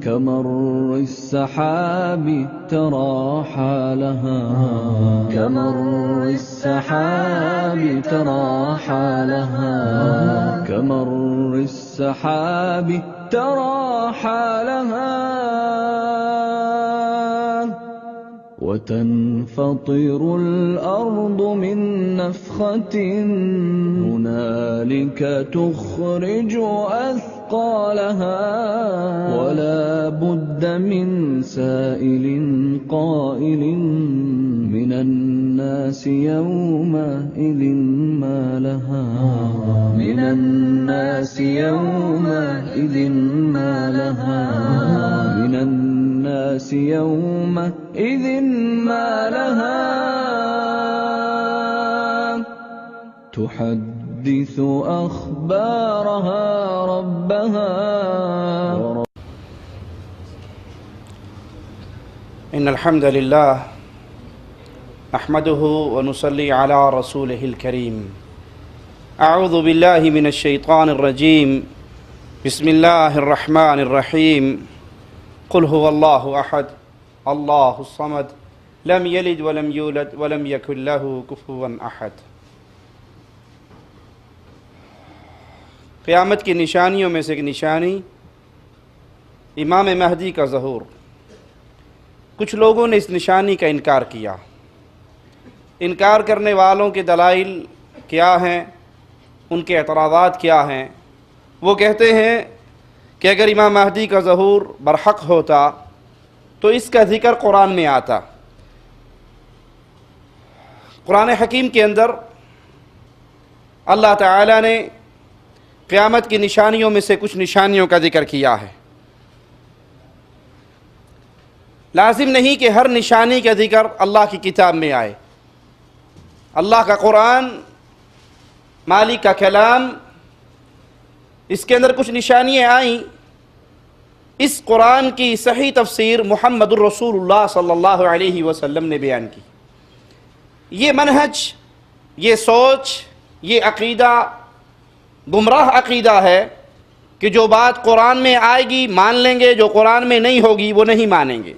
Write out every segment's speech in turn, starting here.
كمر السحاب ترى حالها كمر السحاب ترى حالها كمر السحاب ترى حالها وتنفطر الأرض من نفخة هنالك تخرج أثقالها ولا بد من سائل قائل من الناس يومئذ ما لها من الناس يومئذ ما لها من الناس يومئذ ما لها تحدث أخبارها ربها إن الحمد لله نحمده ونصلي على رسوله الكريم أعوذ بالله من الشيطان الرجيم بسم الله الرحمن الرحيم قل هو الله أحد الله الصمد لم يلد ولم يولد ولم يكن له كفوا أحد۔ قیامت کی نشانیوں میں سے ایک نشانی امام مہدی کا ظہور۔ کچھ لوگوں نے اس نشانی کا انکار کیا۔ انکار کرنے والوں کے دلائل کیا ہیں، ان کے اعتراضات کیا ہیں؟ وہ کہتے ہیں کہ اگر امام مہدی کا ظہور برحق ہوتا تو اس کا ذکر قرآن میں آتا۔ قرآن حکیم کے اندر اللہ تعالیٰ نے قیامت کی نشانیوں میں سے کچھ نشانیوں کا ذکر کیا ہے۔ لازم نہیں کہ ہر نشانی کا ذکر اللہ کی کتاب میں آئے۔ اللہ کا قرآن، مالک کا کلام، اس کے اندر کچھ نشانیاں آئیں۔ اس قرآن کی صحیح تفسیر محمد الرسول اللہ صلی اللہ علیہ وسلم نے بیان کی۔ یہ منہج، یہ سوچ، یہ عقیدہ گمراہ عقیدہ ہے کہ جو بات قرآن میں آئے گی مان لیں گے، جو قرآن میں نہیں ہوگی وہ نہیں مانیں گے۔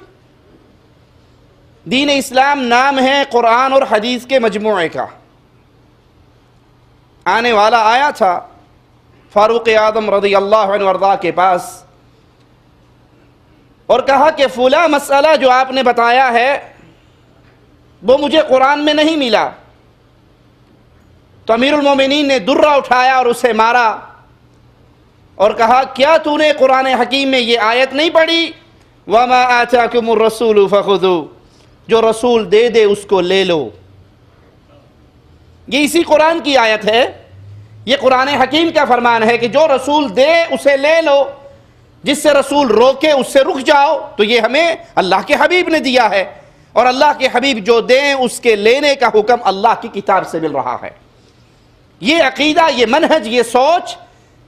دین اسلام نام ہے قرآن اور حدیث کے مجموعے کا۔ آنے والا آیا تھا فاروق اعظم رضی اللہ عنہ وارضاہ کے پاس اور کہا کہ فلاں مسئلہ جو آپ نے بتایا ہے وہ مجھے قرآن میں نہیں ملا۔ تو امیر المومنین نے درہ اٹھایا اور اسے مارا اور کہا کیا تو نے قرآن حکیم میں یہ آیت نہیں پڑھی؟ وَمَا آتَاكُمُ الرَّسُولُ فَخُذُوا، جو رسول دے دے اس کو لے لو۔ یہ اسی قرآن کی آیت ہے، یہ قرآن حکیم کا فرمان ہے کہ جو رسول دے اسے لے لو، جس سے رسول روکے اس سے رک جاؤ۔ تو یہ ہمیں اللہ کے حبیب نے دیا ہے، اور اللہ کے حبیب جو دیں اس کے لینے کا حکم اللہ کی کتاب سے مل رہا ہے۔ یہ عقیدہ، یہ منہج، یہ سوچ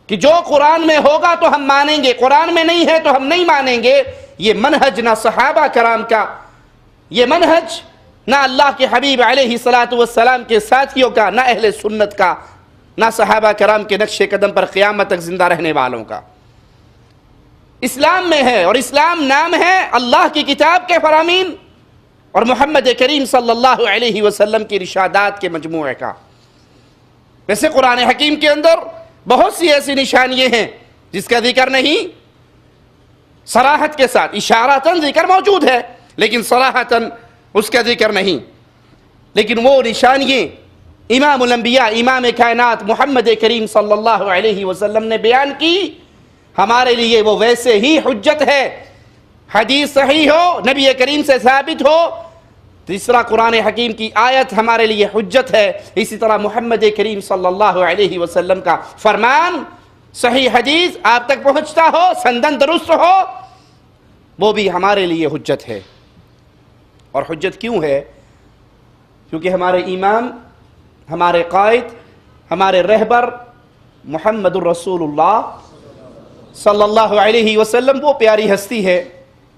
کہ جو قرآن میں ہوگا تو ہم مانیں گے، قرآن میں نہیں ہے تو ہم نہیں مانیں گے، یہ منہج نہ صحابہ کرام کا، یہ منہج نہ اللہ کے حبیب علیہ السلام کے ساتھیوں کا، نہ اہل سنت کا، نہ صحابہ کرام کے نقش قدم پر قیامت تک زندہ رہنے والوں کا۔ اسلام میں ہے، اور اسلام نام ہے اللہ کی کتاب کے فرامین اور محمد کریم صلی اللہ علیہ وسلم کی ارشادات کے مجموعے کا۔ ویسے قرآن حکیم کے اندر بہت سی ایسی نشانیاں ہیں جس کا ذکر نہیں، صراحت کے ساتھ اشارتاً ذکر موجود ہے لیکن صراحتاً اس کا ذکر نہیں۔ لیکن وہ نشانیاں امام الانبیاء، امام کائنات محمد کریم صلی اللہ علیہ وسلم نے بیان کی، ہمارے لیے وہ ویسے ہی حجت ہے۔ حدیث صحیح ہو، نبی کریم سے ثابت ہو، تیسرا قرآن حکیم کی آیت ہمارے لیے حجت ہے۔ اسی طرح محمد کریم صلی اللہ علیہ وسلم کا فرمان، صحیح حدیث آپ تک پہنچتا ہو، سندن درست ہو، وہ بھی ہمارے لیے حجت ہے۔ اور حجت کیوں ہے؟ کیونکہ ہمارے امام، ہمارے قائد، ہمارے رہبر محمد الرسول اللہ صلی اللہ علیہ وسلم وہ پیاری ہستی ہے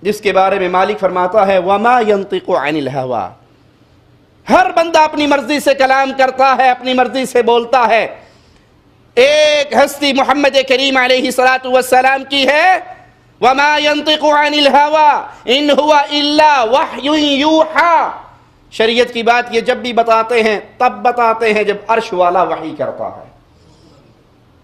جس کے بارے میں مالک فرماتا ہے وَمَا يَنطِقُ عَنِ الْهَوَىٰ، ہر بندہ اپنی مرضی سے کلام کرتا ہے، اپنی مرضی سے بولتا ہے۔ ایک ہستی محمد کریم علیہ السلام کی ہے وما ينطق عن الهوى ان هو الا وحی یوحی. شریعت کی بات یہ جب بھی بتاتے ہیں تب بتاتے ہیں جب عرش والا وحی کرتا ہے.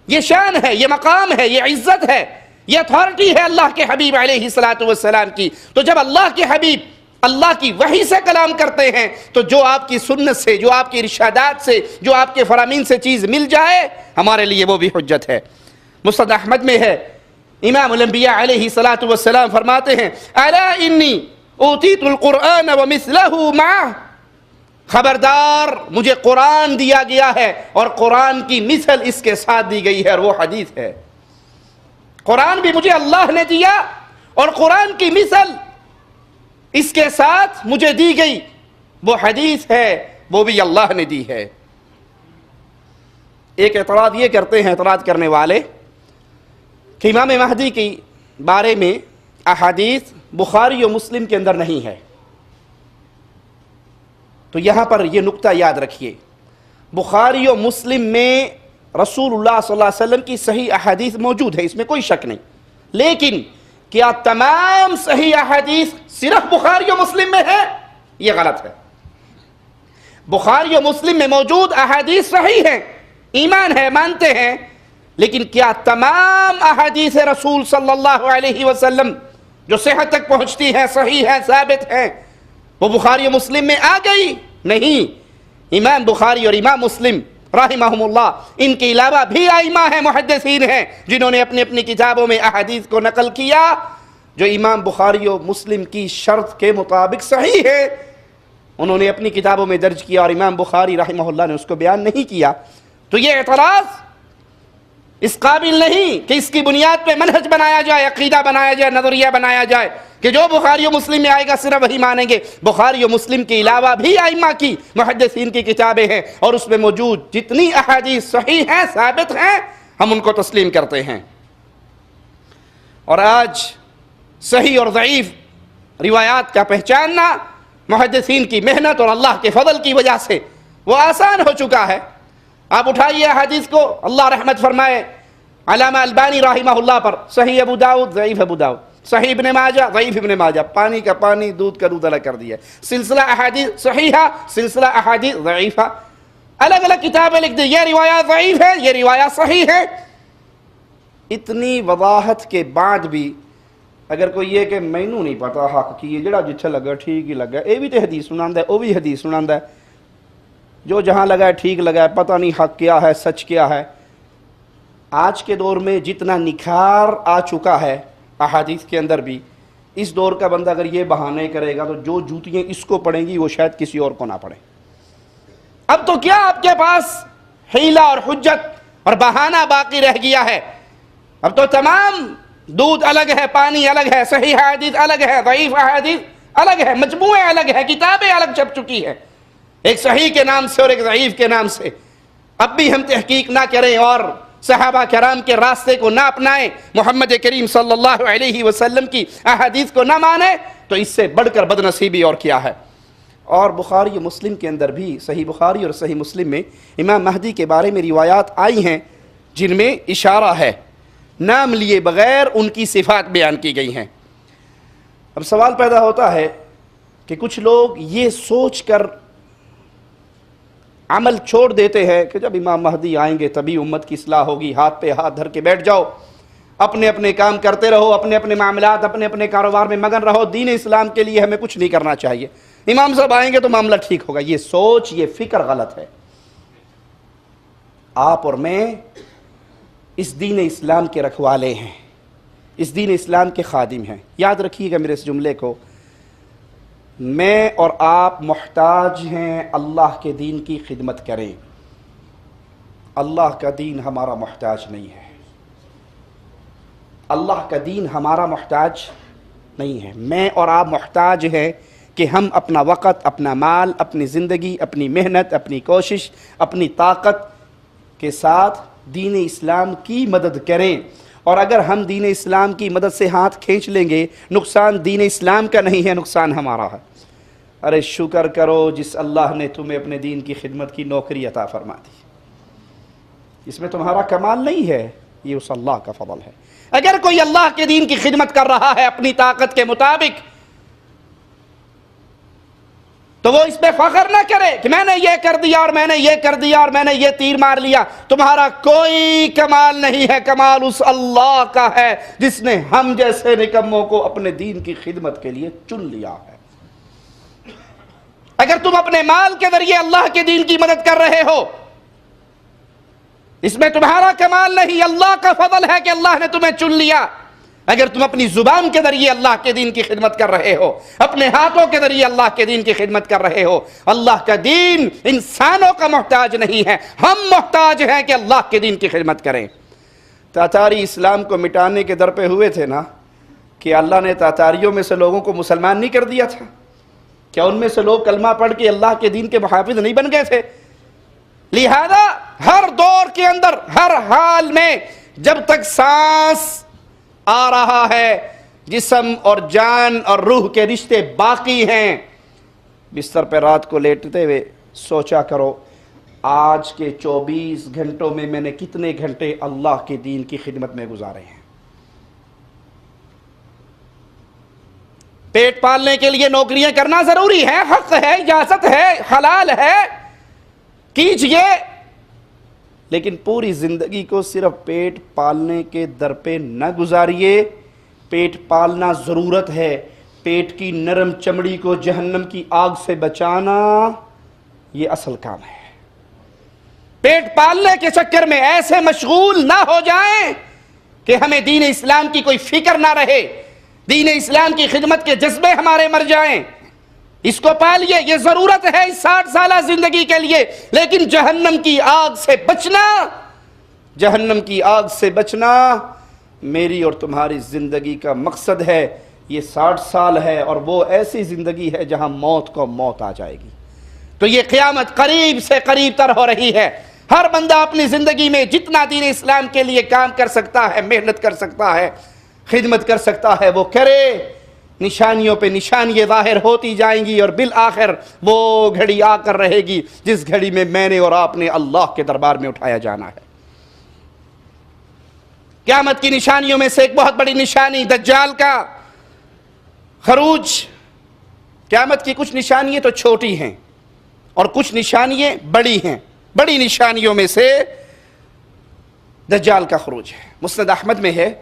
یہ شان ہے، یہ مقام ہے، یہ عزت ہے، یہ اتھارٹی ہے اللہ کے حبیب علیہ السلام کی. تو جب اللہ کے حبیب اللہ کی وحی سے کلام کرتے ہیں تو جو آپ کی سنت سے، جو آپ کی ارشادات سے، جو آپ کے فرامین سے چیز مل جائے ہمارے لیے وہ بھی حجت ہے. مسند احمد میں ہے، امام الانبیاء علیہ السلام فرماتے ہیں الا انی اوتیت القرآن ومثلہ معہ، خبردار مجھے قرآن دیا گیا ہے اور قرآن کی مثل اس کے ساتھ دی گئی ہے، اور وہ حدیث ہے. قرآن بھی مجھے اللہ نے دیا اور قرآن کی مثل اس کے ساتھ مجھے دی گئی، وہ حدیث ہے، وہ بھی اللہ نے دی ہے. ایک اعتراض یہ کرتے ہیں اعتراض کرنے والے کہ امام مہدی کے بارے میں احادیث بخاری و مسلم کے اندر نہیں ہے. تو یہاں پر یہ نقطہ یاد رکھیے، بخاری و مسلم میں رسول اللہ صلی اللہ علیہ وسلم کی صحیح احادیث موجود ہے، اس میں کوئی شک نہیں. لیکن کیا تمام صحیح احادیث صرف بخاری و مسلم میں ہے؟ یہ غلط ہے. بخاری و مسلم میں موجود احادیث صحیح ہیں، ایمان ہے، مانتے ہیں، لیکن کیا تمام احادیث رسول صلی اللہ علیہ وسلم جو صحت تک پہنچتی ہیں، صحیح ہیں، ثابت ہیں، وہ بخاری و مسلم میں آ گئی؟ نہیں. امام بخاری اور امام مسلم رحمہم اللہ ان کے علاوہ بھی ائمہ ہیں، محدثین ہیں، جنہوں نے اپنی اپنی کتابوں میں احادیث کو نقل کیا جو امام بخاری و مسلم کی شرط کے مطابق صحیح ہے. انہوں نے اپنی کتابوں میں درج کیا اور امام بخاری رحمہ اللہ نے اس کو بیان نہیں کیا. تو یہ اعتراض اس قابل نہیں کہ اس کی بنیاد پہ منہج بنایا جائے، عقیدہ بنایا جائے، نظریہ بنایا جائے کہ جو بخاری و مسلم میں آئے گا صرف وہی مانیں گے. بخاری و مسلم کے علاوہ بھی ائمہ کی، محدثین کی کتابیں ہیں اور اس میں موجود جتنی احادیث صحیح ہیں، ثابت ہیں، ہم ان کو تسلیم کرتے ہیں. اور آج صحیح اور ضعیف روایات کا پہچاننا محدثین کی محنت اور اللہ کے فضل کی وجہ سے وہ آسان ہو چکا ہے. آپ اٹھائیے حدیث کو، اللہ رحمت فرمائے علامہ البانی رحمہ اللہ پر، صحیح ابو داؤد ضعیف ابو داؤد، صحیح ابن ماجہ ضعیف ابن ماجہ، پانی کا پانی دودھ کا دودھ الگ کر دیا. سلسلہ احادیث صحیحہ، سلسلہ احادیث ضعیفہ، الگ الگ کتابیں لکھ دی، یہ روایات ضعیف ہے، یہ روایات صحیح ہے. اتنی وضاحت کے بعد بھی اگر کوئی یہ کہ مینوں نہیں پتا حق کی، یہ جڑا جتھے لگا ٹھیک ہی لگا، یہ بھی تو حدیث سناندا ہے، وہ بھی حدیث سناندا ہے، جو جہاں لگا ہے ٹھیک لگا ہے، پتہ نہیں حق کیا ہے، سچ کیا ہے. آج کے دور میں جتنا نکھار آ چکا ہے احادیث کے اندر بھی، اس دور کا بندہ اگر یہ بہانے کرے گا تو جو جوتیاں اس کو پڑیں گی وہ شاید کسی اور کو نہ پڑیں. اب تو کیا آپ کے پاس حیلہ اور حجت اور بہانہ باقی رہ گیا ہے؟ اب تو تمام دودھ الگ ہے، پانی الگ ہے، صحیح حدیث الگ ہے، ضعیف حدیث الگ ہے، مجموعے الگ ہے، کتابیں الگ چھپ چکی ہے، ایک صحیح کے نام سے اور ایک ضعیف کے نام سے. اب بھی ہم تحقیق نہ کریں اور صحابہ کرام کے راستے کو نہ اپنائیں، محمد کریم صلی اللہ علیہ وسلم کی احادیث کو نہ مانیں، تو اس سے بڑھ کر بد نصیبی اور کیا ہے. اور بخاری و مسلم کے اندر بھی، صحیح بخاری اور صحیح مسلم میں امام مہدی کے بارے میں روایات آئی ہیں جن میں اشارہ ہے، نام لیے بغیر ان کی صفات بیان کی گئی ہیں. اب سوال پیدا ہوتا ہے کہ کچھ لوگ یہ سوچ کر عمل چھوڑ دیتے ہیں کہ جب امام مہدی آئیں گے تبھی امت کی اصلاح ہوگی، ہاتھ پہ ہاتھ دھر کے بیٹھ جاؤ، اپنے اپنے کام کرتے رہو، اپنے اپنے معاملات، اپنے اپنے کاروبار میں مگن رہو، دین اسلام کے لیے ہمیں کچھ نہیں کرنا چاہیے، امام صاحب آئیں گے تو معاملہ ٹھیک ہوگا. یہ سوچ، یہ فکر غلط ہے. آپ اور میں اس دین اسلام کے رکھوالے ہیں، اس دین اسلام کے خادم ہیں. یاد رکھیے گا میرے اس جملے کو، میں اور آپ محتاج ہیں اللہ کے دین کی خدمت کریں. اللہ کا دین ہمارا محتاج نہیں ہے، اللہ کا دین ہمارا محتاج نہیں ہے. میں اور آپ محتاج ہیں کہ ہم اپنا وقت، اپنا مال، اپنی زندگی، اپنی محنت، اپنی کوشش، اپنی طاقت کے ساتھ دین اسلام کی مدد کریں. اور اگر ہم دین اسلام کی مدد سے ہاتھ کھینچ لیں گے، نقصان دین اسلام کا نہیں ہے، نقصان ہمارا ہے. ارے شکر کرو جس اللہ نے تمہیں اپنے دین کی خدمت کی نوکری عطا فرما دی. اس میں تمہارا کمال نہیں ہے، یہ اس اللہ کا فضل ہے. اگر کوئی اللہ کے دین کی خدمت کر رہا ہے اپنی طاقت کے مطابق تو وہ اس پہ فخر نہ کرے کہ میں نے یہ کر دیا اور میں نے یہ کر دیا اور میں نے یہ تیر مار لیا. تمہارا کوئی کمال نہیں ہے، کمال اس اللہ کا ہے جس نے ہم جیسے نکموں کو اپنے دین کی خدمت کے لیے چن لیا ہے. اگر تم اپنے مال کے ذریعے اللہ کے دین کی مدد کر رہے ہو، اس میں تمہارا کمال نہیں، اللہ کا فضل ہے کہ اللہ نے تمہیں چن لیا. اگر تم اپنی زبان کے ذریعے اللہ کے دین کی خدمت کر رہے ہو، اپنے ہاتھوں کے ذریعے اللہ کے دین کی خدمت کر رہے ہو، اللہ کا دین انسانوں کا محتاج نہیں ہے، ہم محتاج ہیں کہ اللہ کے دین کی خدمت کریں. تاتاری اسلام کو مٹانے کے در پہ ہوئے تھے نا، کہ اللہ نے تاتاریوں میں سے لوگوں کو مسلمان نہیں کر دیا تھا؟ کیا ان میں سے لوگ کلمہ پڑھ کے اللہ کے دین کے محافظ نہیں بن گئے تھے؟ لہذا ہر دور کے اندر، ہر حال میں، جب تک سانس آ رہا ہے، جسم اور جان اور روح کے رشتے باقی ہیں، بستر پہ رات کو لیٹتے ہوئے سوچا کرو آج کے 24 گھنٹوں میں نے کتنے گھنٹے اللہ کے دین کی خدمت میں گزارے ہیں. پیٹ پالنے کے لیے نوکریاں کرنا ضروری ہے، حق ہے، اجازت ہے، حلال ہے، کیجئے، لیکن پوری زندگی کو صرف پیٹ پالنے کے در پہ نہ گزاریے. پیٹ پالنا ضرورت ہے، پیٹ کی نرم چمڑی کو جہنم کی آگ سے بچانا یہ اصل کام ہے. پیٹ پالنے کے چکر میں ایسے مشغول نہ ہو جائیں کہ ہمیں دین اسلام کی کوئی فکر نہ رہے، دین اسلام کی خدمت کے جذبے ہمارے مر جائیں. اس کو پالیے، یہ ضرورت ہے اس 60 سالہ زندگی کے لیے، لیکن جہنم کی آگ سے بچنا، جہنم کی آگ سے بچنا میری اور تمہاری زندگی کا مقصد ہے. یہ 60 سال ہے اور وہ ایسی زندگی ہے جہاں موت کو موت آ جائے گی. تو یہ قیامت قریب سے قریب تر ہو رہی ہے. ہر بندہ اپنی زندگی میں جتنا دین اسلام کے لیے کام کر سکتا ہے، محنت کر سکتا ہے، خدمت کر سکتا ہے، وہ کرے. نشانیوں پہ نشانیاں ظاہر ہوتی جائیں گی اور بالآخر وہ گھڑی آ کر رہے گی جس گھڑی میں نے اور آپ نے اللہ کے دربار میں اٹھایا جانا ہے. قیامت کی نشانیوں میں سے ایک بہت بڑی نشانی دجال کا خروج. قیامت کی کچھ نشانیاں تو چھوٹی ہیں اور کچھ نشانیاں بڑی ہیں. بڑی نشانیوں میں سے دجال کا خروج ہے. مسند احمد میں ہے،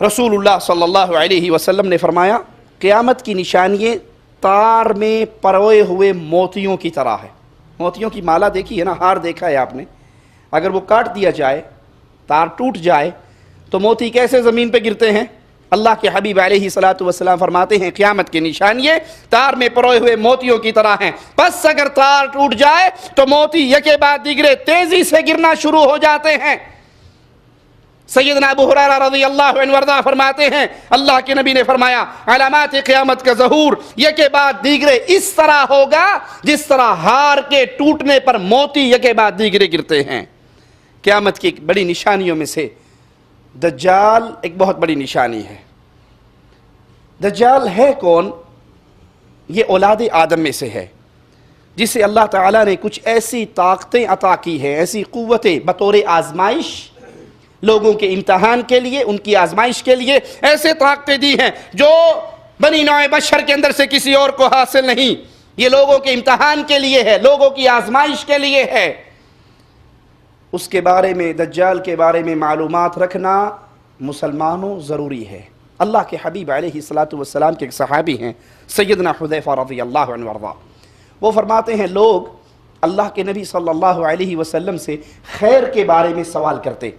رسول اللہ صلی اللہ علیہ وسلم نے فرمایا قیامت کی نشانیاں تار میں پروئے ہوئے موتیوں کی طرح ہے. موتیوں کی مالا دیکھی ہے نا، ہار دیکھا ہے آپ نے، اگر وہ کاٹ دیا جائے، تار ٹوٹ جائے تو موتی کیسے زمین پہ گرتے ہیں؟ اللہ کے حبیب علیہ الصلوۃ والسلام فرماتے ہیں قیامت کی نشانیاں تار میں پروئے ہوئے موتیوں کی طرح ہیں. بس اگر تار ٹوٹ جائے تو موتی یکے بعد دیگرے تیزی سے گرنا شروع ہو جاتے ہیں. سیدنا ابو ہریرہ رضی اللہ عنہ وارضہ فرماتے ہیں اللہ کے نبی نے فرمایا علامات قیامت کا ظہور یکے بعد دیگرے اس طرح ہوگا جس طرح ہار کے ٹوٹنے پر موتی یکے بعد دیگرے گرتے ہیں. قیامت کی ایک بڑی نشانیوں میں سے دجال ایک بہت بڑی نشانی ہے. دجال ہے کون؟ یہ اولاد آدم میں سے ہے جسے اللہ تعالیٰ نے کچھ ایسی طاقتیں عطا کی ہیں، ایسی قوتیں بطور آزمائش، لوگوں کے امتحان کے لیے، ان کی آزمائش کے لیے ایسے طاقتیں دی ہیں جو بنی نوع بشر کے اندر سے کسی اور کو حاصل نہیں. یہ لوگوں کے امتحان کے لیے ہے، لوگوں کی آزمائش کے لیے ہے. اس کے بارے میں، دجال کے بارے میں معلومات رکھنا مسلمانوں ضروری ہے. اللہ کے حبیب علیہ الصلوۃ والسلام کے ایک صحابی ہیں سیدنا حذیفہ رضی اللہ عنہ وارضہ، وہ فرماتے ہیں لوگ اللہ کے نبی صلی اللہ علیہ وسلم سے خیر کے بارے میں سوال کرتے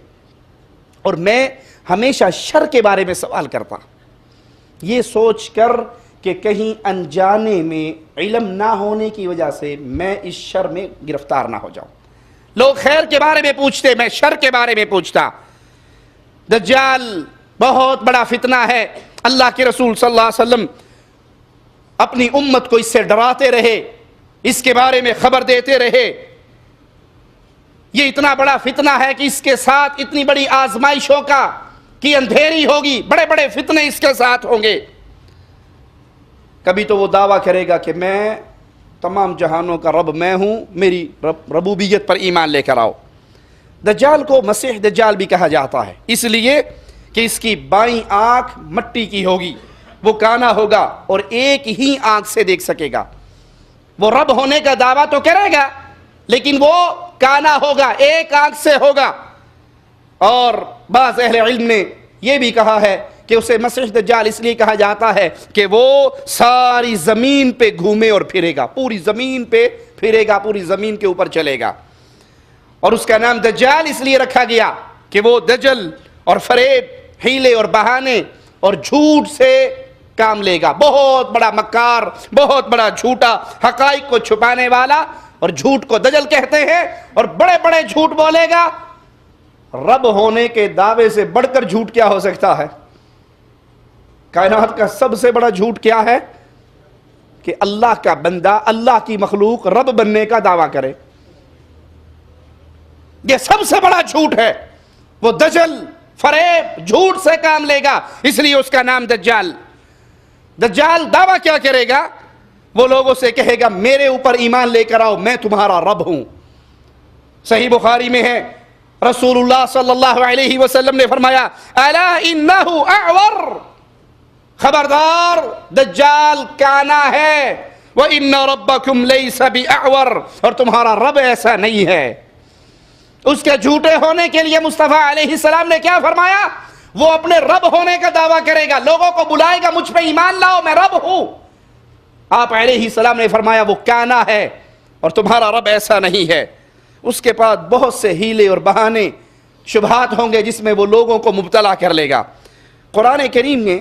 اور میں ہمیشہ شر کے بارے میں سوال کرتا، یہ سوچ کر کہ کہیں انجانے میں علم نہ ہونے کی وجہ سے میں اس شر میں گرفتار نہ ہو جاؤں. لوگ خیر کے بارے میں پوچھتے، میں شر کے بارے میں پوچھتا. دجال بہت بڑا فتنہ ہے. اللہ کے رسول صلی اللہ علیہ وسلم اپنی امت کو اس سے ڈراتے رہے، اس کے بارے میں خبر دیتے رہے. یہ اتنا بڑا فتنہ ہے کہ اس کے ساتھ اتنی بڑی آزمائشوں کی اندھیری ہوگی، بڑے بڑے فتنے اس کے ساتھ ہوں گے. کبھی تو وہ دعویٰ کرے گا کہ میں تمام جہانوں کا رب میں ہوں، میری ربوبیت پر ایمان لے کر آؤ. دجال کو مسیح دجال بھی کہا جاتا ہے اس لیے کہ اس کی بائیں آنکھ مٹی کی ہوگی، وہ کانا ہوگا اور ایک ہی آنکھ سے دیکھ سکے گا۔ وہ رب ہونے کا دعویٰ تو کرے گا لیکن وہ کانا ہوگا، ایک آنکھ سے ہوگا۔ اور بعض اہل علم نے یہ بھی کہا ہے کہ اسے مسیح دجال اس لیے کہا جاتا ہے کہ وہ ساری زمین پہ گھومے اور پھرے گا، پوری زمین پہ پھرے گا، پوری زمین کے اوپر چلے گا۔ اور اس کا نام دجال اس لیے رکھا گیا کہ وہ دجل اور فریب، ہیلے اور بہانے اور جھوٹ سے کام لے گا، بہت بڑا مکار، بہت بڑا جھوٹا، حقائق کو چھپانے والا، اور جھوٹ کو دجل کہتے ہیں، اور بڑے بڑے جھوٹ بولے گا۔ رب ہونے کے دعوے سے بڑھ کر جھوٹ کیا ہو سکتا ہے؟ کائنات کا سب سے بڑا جھوٹ کیا ہے؟ کہ اللہ کا بندہ، اللہ کی مخلوق رب بننے کا دعویٰ کرے۔ یہ سب سے بڑا جھوٹ ہے۔ وہ دجل، فریب، جھوٹ سے کام لے گا، اس لیے اس کا نام دجال۔ دجال دعویٰ کیا کرے گا؟ وہ لوگوں سے کہے گا میرے اوپر ایمان لے کر آؤ، میں تمہارا رب ہوں۔ صحیح بخاری میں ہے، رسول اللہ صلی اللہ علیہ وسلم نے فرمایا الا انہ اعور، خبردار دجال کانا ہے، وَإِنَّ رَبَّكُمْ لَيْسَ بِأَعْوَرْ، اور تمہارا رب ایسا نہیں ہے۔ اس کے جھوٹے ہونے کے لیے مصطفیٰ علیہ السلام نے کیا فرمایا؟ وہ اپنے رب ہونے کا دعویٰ کرے گا، لوگوں کو بلائے گا مجھ پہ ایمان لاؤ، میں رب ہوں۔ آپ علیہ السلام نے فرمایا وہ کانا ہے اور تمہارا رب ایسا نہیں ہے۔ اس کے بعد بہت سے ہیلے اور بہانے، شبہات ہوں گے جس میں وہ لوگوں کو مبتلا کر لے گا۔ قرآن کریم نے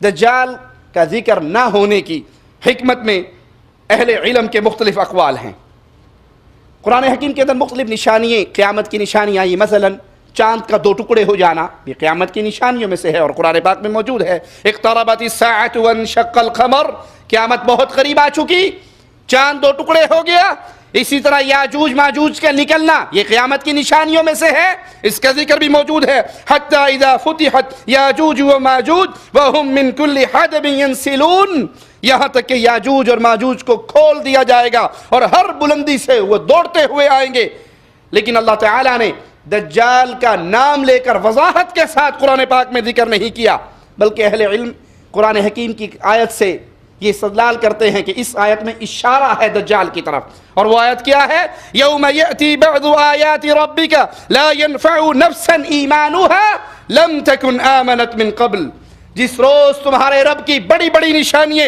دجال کا ذکر نہ ہونے کی حکمت میں اہل علم کے مختلف اقوال ہیں۔ قرآن حکیم کے اندر مختلف نشانیاں، قیامت کی نشانیاں آئی، مثلا چاند کا 2 ٹکڑے ہو جانا یہ قیامت کی نشانیوں میں سے ہے اور قرآن پاک میں موجود ہے۔ اقتربت الساعۃ وانشق القمر، قیامت بہت قریب آ چکی، چاند 2 ٹکڑے ہو گیا۔ اسی طرح یاجوج ماجوج کا نکلنا یہ قیامت کی نشانیوں میں سے ہے، اس کا ذکر بھی موجود ہے۔ حتی اذا فتحت یاجوج وماجوج وهم من كل حدب ينسلون، یہاں تک کہ یاجوج اور ماجوج کو کھول دیا جائے گا اور ہر بلندی سے وہ دوڑتے ہوئے آئیں گے۔ لیکن اللہ تعالیٰ نے دجال کا نام لے کر وضاحت کے ساتھ قرآن پاک میں ذکر نہیں کیا، بلکہ اہل علم قرآن حکیم کی آیت سے یہ استدلال کرتے ہیں کہ اس آیت میں اشارہ ہے دجال کی طرف، اور وہ آیت کیا ہے؟ یوم یأتی بعض آیات ربک لا ينفع نفسا ایمانها لم تکن آمنت من قبل، جس روز تمہارے رب کی بڑی بڑی نشانیاں،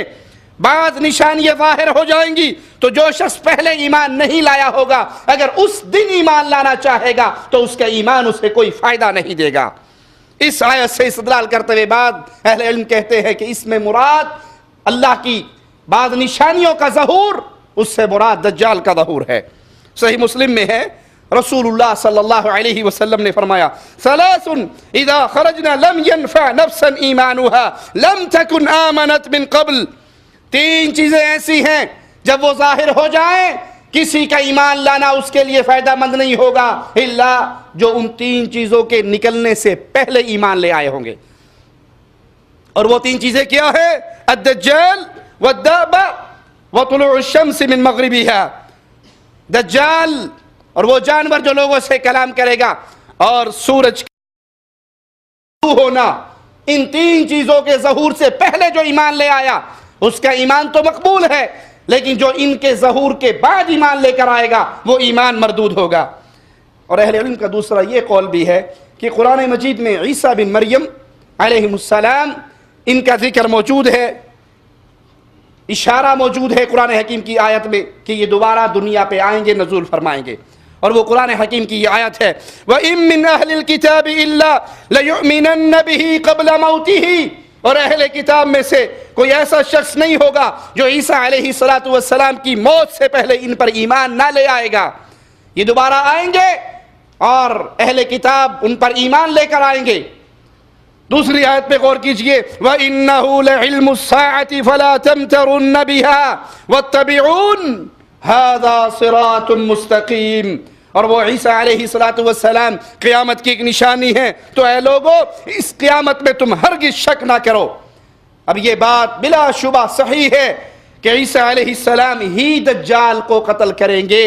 بعض نشانیاں ظاہر ہو جائیں گی تو جو شخص پہلے ایمان نہیں لایا ہوگا اگر اس دن ایمان لانا چاہے گا تو اس کا ایمان اسے کوئی فائدہ نہیں دے گا۔ اس آیت سے استدلال کرتے ہوئے بعض اہل علم کہتے ہیں کہ اس میں مراد اللہ کی بعض نشانیوں کا ظہور، اس سے مراد دجال کا ظہور ہے۔ صحیح مسلم میں ہے، رسول اللہ صلی اللہ علیہ وسلم نے فرمایا ثلاث اذا خرجنا لم ينفع نفسا ایمانها لم تكن آمنت من قبل، 3 چیزیں ایسی ہیں جب وہ ظاہر ہو جائیں کسی کا ایمان لانا اس کے لیے فائدہ مند نہیں ہوگا الا جو ان 3 چیزوں کے نکلنے سے پہلے ایمان لے آئے ہوں گے۔ اور وہ 3 چیزیں کیا ہے؟ الدجال والدابہ وطلوع الشمس من مغربها، دجال اور وہ جانور جو لوگوں سے کلام کرے گا اور سورج کا ہونا، ان 3 چیزوں کے ظہور سے پہلے جو ایمان لے آیا اس کا ایمان تو مقبول ہے، لیکن جو ان کے ظہور کے بعد ایمان لے کر آئے گا وہ ایمان مردود ہوگا۔ اور اہل علم کا دوسرا یہ قول بھی ہے کہ قرآن مجید میں عیسیٰ بن مریم علیہ السلام ان کا ذکر موجود ہے، اشارہ موجود ہے قرآن حکیم کی آیت میں کہ یہ دوبارہ دنیا پہ آئیں گے، نزول فرمائیں گے، اور وہ قرآن حکیم کی یہ آیت ہے وَإِن مِّنْ أَهْلِ الْكِتَابِ إِلَّا لَيُؤْمِنَنَّ بِهِ قَبْلَ مَوْتِهِ، اور اہل کتاب میں سے کوئی ایسا شخص نہیں ہوگا جو عیسیٰ علیہ السلام کی موت سے پہلے ان پر ایمان نہ لے آئے گا۔ یہ دوبارہ آئیں گے اور اہل کتاب ان پر ایمان لے کر آئیں گے۔ دوسری آیت پہ غور کیجئے وَإِنَّهُ لَعِلْمُ السَّاعَةِ فَلَا تَمْتَرُنَّ بِهَا وَاتَّبِعُونَ هَذَا صِرَاطٌ مُسْتَقِيمٌ، اور وہ عیسیٰ علیہ السلام قیامت کی ایک نشانی ہے، تو اے لوگو اس قیامت میں تم ہرگز شک نہ کرو۔ اب یہ بات بلا شبہ صحیح ہے کہ عیسیٰ علیہ السلام ہی دجال کو قتل کریں گے،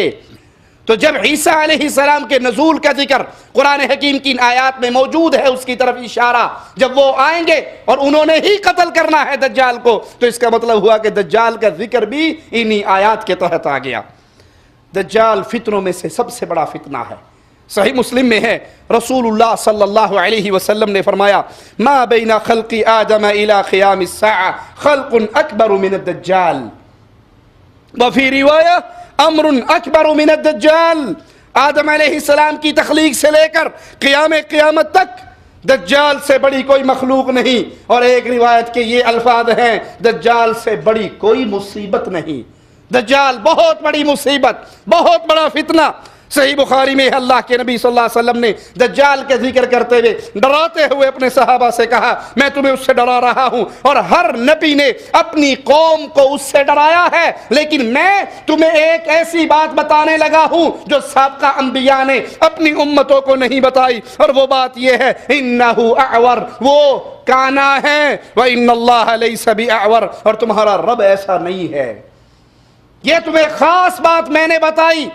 تو جب عیسیٰ علیہ السلام کے نزول کا ذکر قرآن حکیم کی ان آیات میں موجود ہے، اس کی طرف اشارہ، جب وہ آئیں گے اور انہوں نے ہی قتل کرنا ہے دجال کو، تو اس کا مطلب ہوا کہ دجال کا ذکر بھی انہی آیات کے تحت آ گیا۔ دجال فتنوں میں سے سب سے بڑا فتنہ ہے۔ صحیح مسلم میں ہے، رسول اللہ صلی اللہ علیہ وسلم نے فرمایا ما بین خلق آدم الى قیام الساعہ خلق اکبر من الدجال، وفی روایہ امر اکبر من الدجال۔ آدم علیہ السلام کی تخلیق سے لے کر قیامت تک دجال سے بڑی کوئی مخلوق نہیں، اور ایک روایت کے یہ الفاظ ہیں دجال سے بڑی کوئی مصیبت نہیں۔ دجال بہت بڑی مصیبت، بہت بڑا فتنہ۔ صحیح بخاری میں اللہ کے نبی صلی اللہ علیہ وسلم نے دجال کے ذکر کرتے ہوئے ڈراتے ہوئے اپنے صحابہ سے کہا میں تمہیں اس سے ڈرا رہا ہوں، اور ہر نبی نے اپنی قوم کو اس سے ڈرایا ہے، لیکن میں تمہیں ایک ایسی بات بتانے لگا ہوں جو سابقہ انبیاء نے اپنی امتوں کو نہیں بتائی، اور وہ بات یہ ہے انہو اعور، وہ کانا ہے، وَإِنَّ اللَّهَ لَيْسَ بِأَعْوَرَ، اور تمہارا رب ایسا نہیں ہے۔ یہ تمہیں خاص بات میں نے بتائی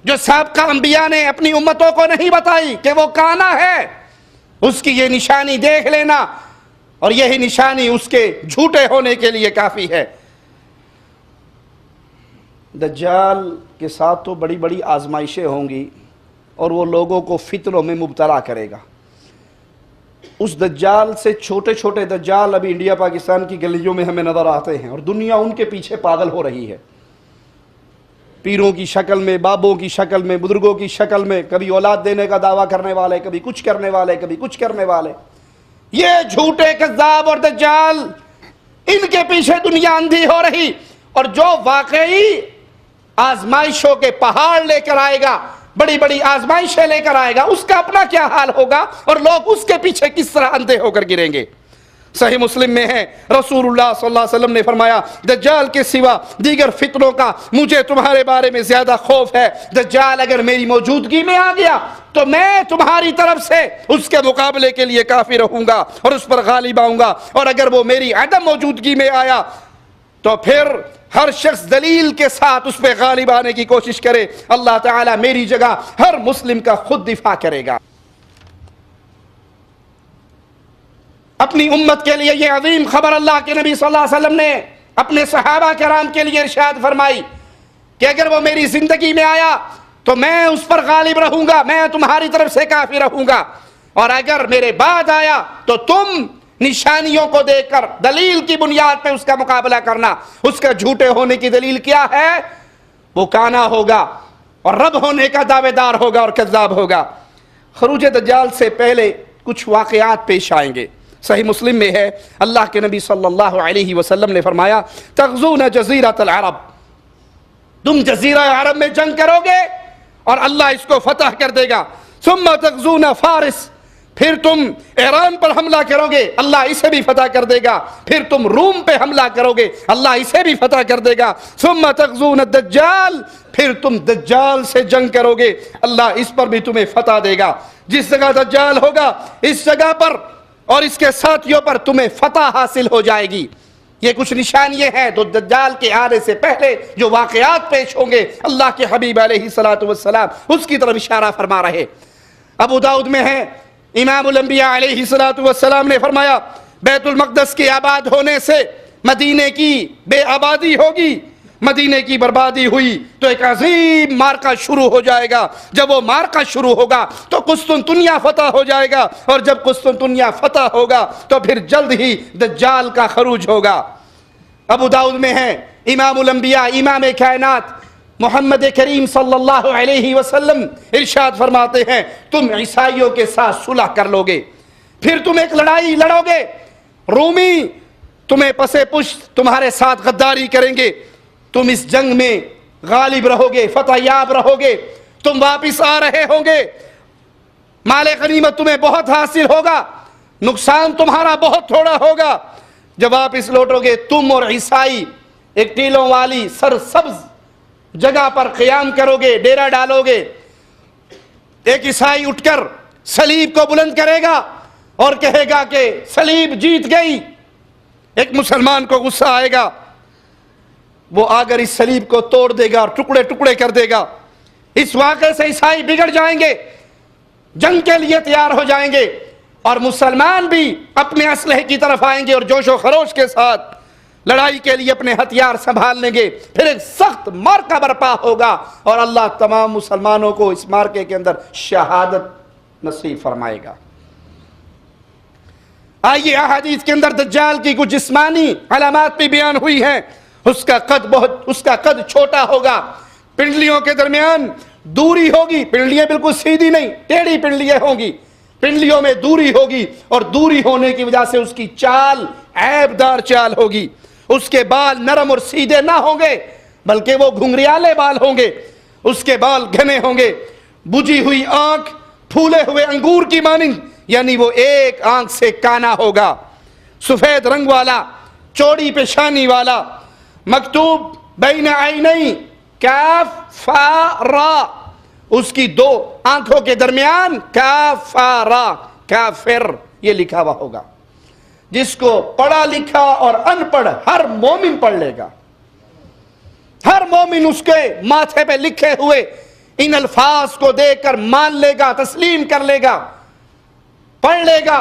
جو سابقہ انبیاء نے اپنی امتوں کو نہیں بتائی کہ وہ کانا ہے، اس کی یہ نشانی دیکھ لینا، اور یہی نشانی اس کے جھوٹے ہونے کے لیے کافی ہے۔ دجال کے ساتھ تو بڑی بڑی آزمائشیں ہوں گی، اور وہ لوگوں کو فتنوں میں مبتلا کرے گا۔ اس دجال سے چھوٹے چھوٹے دجال ابھی انڈیا پاکستان کی گلیوں میں ہمیں نظر آتے ہیں، اور دنیا ان کے پیچھے پاگل ہو رہی ہے، پیروں کی شکل میں، بابوں کی شکل میں، بزرگوں کی شکل میں، کبھی اولاد دینے کا دعویٰ کرنے والے، کبھی کچھ کرنے والے، کبھی کچھ کرنے والے۔ یہ جھوٹے کذاب اور دجال، ان کے پیچھے دنیا اندھی ہو رہی، اور جو واقعی آزمائشوں کے پہاڑ لے کر آئے گا، بڑی بڑی آزمائشیں لے کر آئے گا، اس کا اپنا کیا حال ہوگا، اور لوگ اس کے پیچھے کس طرح اندھے ہو کر گریں گے۔ صحیح مسلم میں ہے، رسول اللہ صلی اللہ علیہ وسلم نے فرمایا دجال کے سوا دیگر فتنوں کا مجھے تمہارے بارے میں زیادہ خوف ہے۔ دجال اگر میری موجودگی میں آ گیا تو میں تمہاری طرف سے اس کے مقابلے کے لیے کافی رہوں گا اور اس پر غالب آؤں گا، اور اگر وہ میری عدم موجودگی میں آیا تو پھر ہر شخص دلیل کے ساتھ اس پہ غالب آنے کی کوشش کرے، اللہ تعالیٰ میری جگہ ہر مسلم کا خود دفاع کرے گا۔ اپنی امت کے لیے یہ عظیم خبر اللہ کے نبی صلی اللہ علیہ وسلم نے اپنے صحابہ کرام کے لیے ارشاد فرمائی کہ اگر وہ میری زندگی میں آیا تو میں اس پر غالب رہوں گا، میں تمہاری طرف سے کافی رہوں گا، اور اگر میرے بعد آیا تو تم نشانیوں کو دیکھ کر دلیل کی بنیاد پہ اس کا مقابلہ کرنا۔ اس کا جھوٹے ہونے کی دلیل کیا ہے؟ وہ کانا ہوگا اور رب ہونے کا دعوے دار ہوگا اور کذاب ہوگا۔ خروج دجال سے پہلے کچھ واقعات پیش آئیں گے۔ صحیح مسلم میں ہے، اللہ کے نبی صلی اللہ علیہ وسلم نے فرمایا تغزون جزیرۃ العرب، تم جزیرہ عرب میں جنگ کرو گے اور اللہ اس کو فتح کر دے گا۔ ثم تغزون فارس، پھر تم ایران پر حملہ کرو گے، اللہ اسے بھی فتح کر دے گا۔ پھر تم روم پہ حملہ کرو گے، اللہ اسے بھی فتح کر دے گا۔ ثم تغزون الدجال، پھر تم دجال سے جنگ کرو گے، اللہ اس پر بھی تمہیں فتح دے گا۔ جس جگہ دجال ہوگا اس جگہ پر اور اس کے ساتھیوں پر تمہیں فتح حاصل ہو جائے گی۔ یہ کچھ نشانیاں ہیں تو دجال کے آنے سے پہلے جو واقعات پیش ہوں گے، اللہ کے حبیب علیہ السلام اس کی طرف اشارہ فرما رہے۔ ابو داؤد میں ہے، امام الانبیاء علیہ السلام نے فرمایا بیت المقدس کے آباد ہونے سے مدینے کی بے آبادی ہوگی، مدینے کی بربادی ہوئی تو ایک عظیم مارکہ شروع ہو جائے گا۔ جب وہ مارکہ شروع ہوگا تو قسطنطنیہ فتح ہو جائے گا، اور جب قسطنطنیہ فتح ہوگا تو پھر جلد ہی دجال کا خروج ہوگا۔ ابو داؤد میں ہے، امام الانبیاء امام کائنات محمد کریم صلی اللہ علیہ وسلم ارشاد فرماتے ہیں تم عیسائیوں کے ساتھ صلح کر لو گے، پھر تم ایک لڑائی لڑو گے، رومی تمہیں پسے پشت تمہارے ساتھ غداری کریں گے، تم اس جنگ میں غالب رہو گے، فتح یاب رہو گے، تم واپس آ رہے ہوں گے، مال غنیمت تمہیں بہت حاصل ہوگا، نقصان تمہارا بہت تھوڑا ہوگا۔ جب واپس لوٹو گے تم اور عیسائی ایک ٹیلوں والی سرسبز جگہ پر قیام کرو گے، ڈیرا ڈالو گے، ایک عیسائی اٹھ کر صلیب کو بلند کرے گا اور کہے گا کہ صلیب جیت گئی۔ ایک مسلمان کو غصہ آئے گا، وہ آ کر اس صلیب کو توڑ دے گا اور ٹکڑے ٹکڑے کر دے گا۔ اس واقعے سے عیسائی بگڑ جائیں گے، جنگ کے لیے تیار ہو جائیں گے، اور مسلمان بھی اپنے اسلحے کی طرف آئیں گے اور جوش و خروش کے ساتھ لڑائی کے لیے اپنے ہتھیار سنبھال لیں گے۔ پھر ایک سخت معرکہ برپا ہوگا اور اللہ تمام مسلمانوں کو اس معرکے کے اندر شہادت نصیب فرمائے گا۔ آئیے احادیث کے اندر دجال کی کچھ جسمانی علامات بھی بیان ہوئی ہیں۔ اس کا قد چھوٹا ہوگا، پنڈلیوں کے درمیان دوری ہوگی، پنڈلیاں بالکل سیدھی نہیں، ٹیڑھی پنڈلیاں ہوں گی، پنڈلیوں میں دوری ہوگی، اور دوری ہونے کی وجہ سے اس کی چال عیب دار چال ہوگی۔ اس کے بال نرم اور سیدھے نہ ہوں گے بلکہ وہ گھنگریالے بال ہوں گے، اس کے بال گھنے ہوں گے، بجھی ہوئی آنکھ پھولے ہوئے انگور کی مانند، یعنی وہ ایک آنکھ سے کانا ہوگا، سفید رنگ والا، چوڑی پیشانی والا، مکتوب بین عینی کاف فا را، اس کی دو آنکھوں کے درمیان کاف فا را، کافر یہ لکھا ہوا ہوگا، جس کو پڑھا لکھا اور ان پڑھ ہر مومن پڑھ لے گا۔ ہر مومن اس کے ماتھے پہ لکھے ہوئے ان الفاظ کو دیکھ کر مان لے گا، تسلیم کر لے گا، پڑھ لے گا۔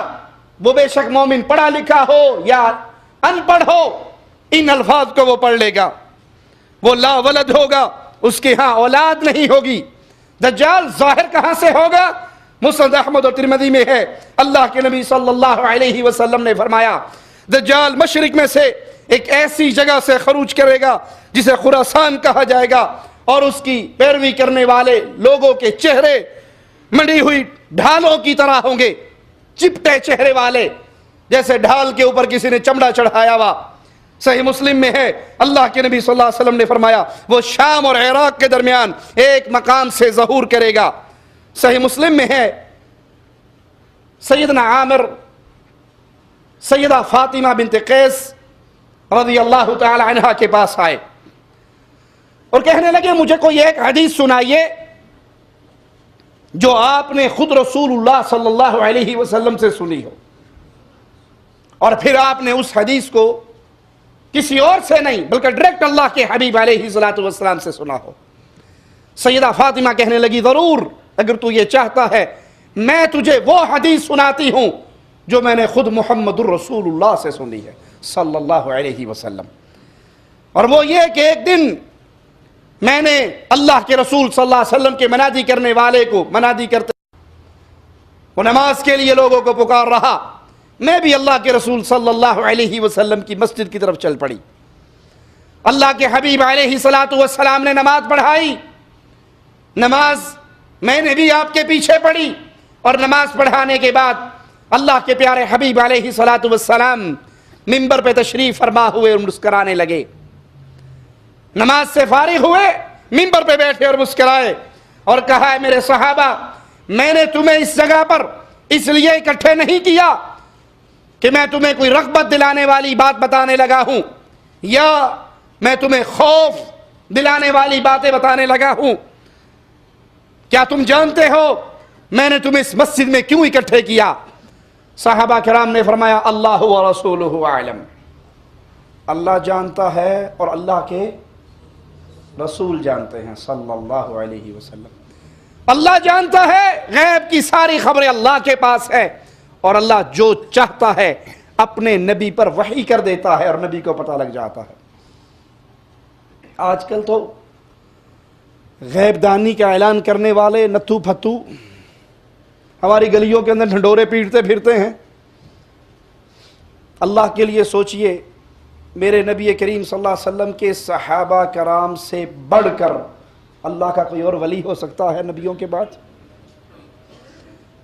وہ بے شک مومن پڑھا لکھا ہو یا ان پڑھ ہو، ان الفاظ کو وہ پڑھ لے گا۔ وہ لا ولد ہوگا، اس کے ہاں اولاد نہیں ہوگی۔ دجال ظاہر کہاں سے ہوگا؟ مسند احمد اور ترمذی میں ہے، اللہ کے نبی صلی اللہ علیہ وسلم نے فرمایا دجال مشرق میں سے ایک ایسی جگہ سے خروج کرے گا جسے خراسان کہا جائے گا، اور اس کی پیروی کرنے والے لوگوں کے چہرے منڈی ہوئی ڈھالوں کی طرح ہوں گے، چپٹے چہرے والے، جیسے ڈھال کے اوپر کسی نے چمڑا چڑھایا ہوا۔ صحیح مسلم میں ہے، اللہ کے نبی صلی اللہ علیہ وسلم نے فرمایا وہ شام اور عراق کے درمیان ایک مقام سے ظہور کرے گا۔ صحیح مسلم میں ہے، سیدنا عامر سیدہ فاطمہ بنت قیس رضی اللہ تعالی عنہا کے پاس آئے اور کہنے لگے مجھے کوئی ایک حدیث سنائیے جو آپ نے خود رسول اللہ صلی اللہ علیہ وسلم سے سنی ہو، اور پھر آپ نے اس حدیث کو کسی اور سے نہیں بلکہ ڈائریکٹ اللہ کے حبیب علیہ السلام سے سنا ہو۔ سیدہ فاطمہ کہنے لگی ضرور، اگر تو یہ چاہتا ہے میں تجھے وہ حدیث سناتی ہوں جو میں نے خود محمد الرسول اللہ سے سنی ہے صلی اللہ علیہ وسلم، اور وہ یہ کہ ایک دن میں نے اللہ کے رسول صلی اللہ علیہ وسلم کے منادی کرنے والے کو منادی کرتے وہ نماز کے لیے لوگوں کو پکار رہا، میں بھی اللہ کے رسول صلی اللہ علیہ وسلم کی مسجد کی طرف چل پڑی۔ اللہ کے حبیب علیہ السلام نے نماز پڑھائی، نماز میں نے بھی آپ کے پیچھے پڑھی، اور نماز پڑھانے کے بعد اللہ کے پیارے حبیب علیہ السلام منبر پہ تشریف فرما ہوئے اور مسکرانے لگے۔ نماز سے فارغ ہوئے، منبر پہ بیٹھے اور مسکرائے اور کہا ہے میرے صحابہ، میں نے تمہیں اس جگہ پر اس لیے اکٹھے نہیں کیا کہ میں تمہیں کوئی رغبت دلانے والی بات بتانے لگا ہوں یا میں تمہیں خوف دلانے والی باتیں بتانے لگا ہوں۔ کیا تم جانتے ہو میں نے تمہیں اس مسجد میں کیوں اکٹھے کیا؟ صحابہ کرام نے فرمایا اللہ و رسولہ اعلم، اللہ جانتا ہے اور اللہ کے رسول جانتے ہیں صلی اللہ علیہ وسلم۔ اللہ جانتا ہے، غیب کی ساری خبریں اللہ کے پاس ہے، اور اللہ جو چاہتا ہے اپنے نبی پر وحی کر دیتا ہے اور نبی کو پتہ لگ جاتا ہے۔ آج کل تو غیب دانی کا اعلان کرنے والے نتھو پھتو ہماری گلیوں کے اندر ڈھنڈورے پیٹتے پھرتے ہیں۔ اللہ کے لیے سوچئے، میرے نبی کریم صلی اللہ علیہ وسلم کے صحابہ کرام سے بڑھ کر اللہ کا کوئی اور ولی ہو سکتا ہے نبیوں کے بعد؟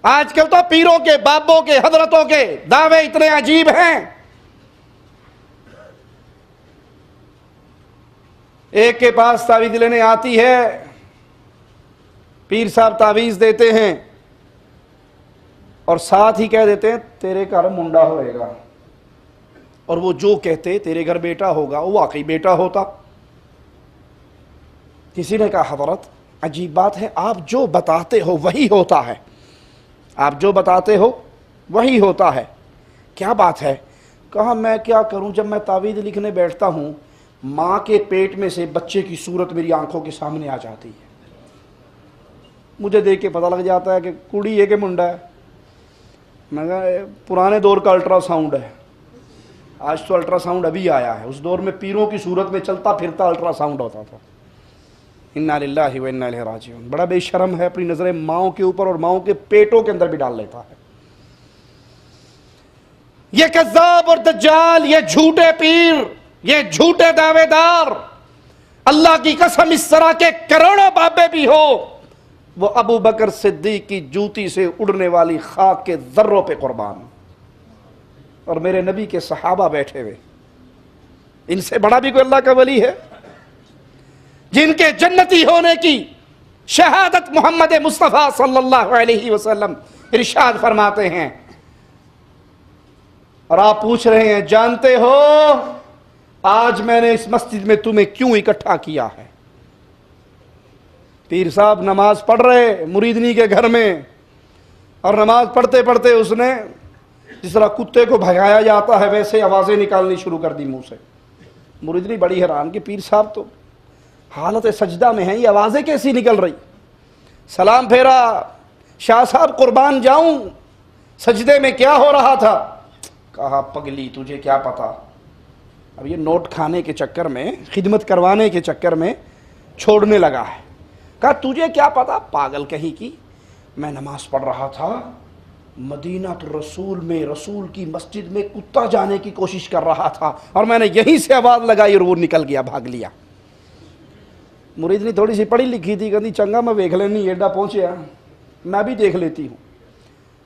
آج کل تو پیروں کے، بابوں کے، حضرتوں کے دعوے اتنے عجیب ہیں۔ ایک کے پاس تعویذ لینے آتی ہے، پیر صاحب تعویذ دیتے ہیں اور ساتھ ہی کہہ دیتے ہیں تیرے گھر منڈا ہوئے گا، اور وہ جو کہتے تیرے گھر بیٹا ہوگا وہ واقعی بیٹا ہوتا۔ کسی نے کہا حضرت عجیب بات ہے، آپ جو بتاتے ہو وہی ہوتا ہے، آپ جو بتاتے ہو وہی ہوتا ہے، کیا بات ہے؟ کہا میں کیا کروں، جب میں تعویذ لکھنے بیٹھتا ہوں ماں کے پیٹ میں سے بچے کی صورت میری آنکھوں کے سامنے آ جاتی ہے، مجھے دیکھ کے پتہ لگ جاتا ہے کہ کڑی ہے کہ منڈا ہے. میں کہا پرانے دور کا الٹرا ساؤنڈ ہے, آج تو الٹرا ساؤنڈ ابھی آیا ہے, اس دور میں پیروں کی صورت میں چلتا پھرتا الٹرا ساؤنڈ ہوتا تھا. انا للہ و انا الیہ راجعون. بڑا بے شرم ہے, اپنی نظریں ماؤں کے اوپر اور ماؤں کے پیٹوں کے اندر بھی ڈال لیتا ہے. یہ کذاب اور دجال, یہ جھوٹے پیر, یہ جھوٹے دعوے دار, اللہ کی قسم اس طرح کے کروڑوں بابے بھی ہو, وہ ابو بکر صدیق کی جوتی سے اڑنے والی خاک کے ذروں پہ قربان. اور میرے نبی کے صحابہ بیٹھے ہوئے, ان سے بڑا بھی کوئی اللہ کا ولی ہے؟ جن کے جنتی ہونے کی شہادت محمد مصطفیٰ صلی اللہ علیہ وسلم ارشاد فرماتے ہیں. اور آپ پوچھ رہے ہیں جانتے ہو آج میں نے اس مسجد میں تمہیں کیوں اکٹھا کیا ہے؟ پیر صاحب نماز پڑھ رہے مریدنی کے گھر میں, اور نماز پڑھتے پڑھتے اس نے جس طرح کتے کو بھگایا جاتا ہے ویسے آوازیں نکالنی شروع کر دی منہ سے. مریدنی بڑی حیران کہ پیر صاحب تو حالت سجدہ میں ہیں, یہ آوازیں کیسی نکل رہی؟ سلام پھیرا, شاہ صاحب قربان جاؤں, سجدے میں کیا ہو رہا تھا؟ کہا پگلی تجھے کیا پتا, اب یہ نوٹ کھانے کے چکر میں, خدمت کروانے کے چکر میں چھوڑنے لگا ہے. کہا تجھے کیا پتا پاگل کہیں کی, میں نماز پڑھ رہا تھا مدینہ الرسول میں, رسول کی مسجد میں کتا جانے کی کوشش کر رہا تھا, اور میں نے یہیں سے آواز لگائی اور وہ نکل گیا, بھاگ لیا. مریدنی تھوڑی سی پڑھی لکھی تھی, کہتی چنگا میں دیکھ لینی, ایڈا پہنچیا میں بھی دیکھ لیتی ہوں.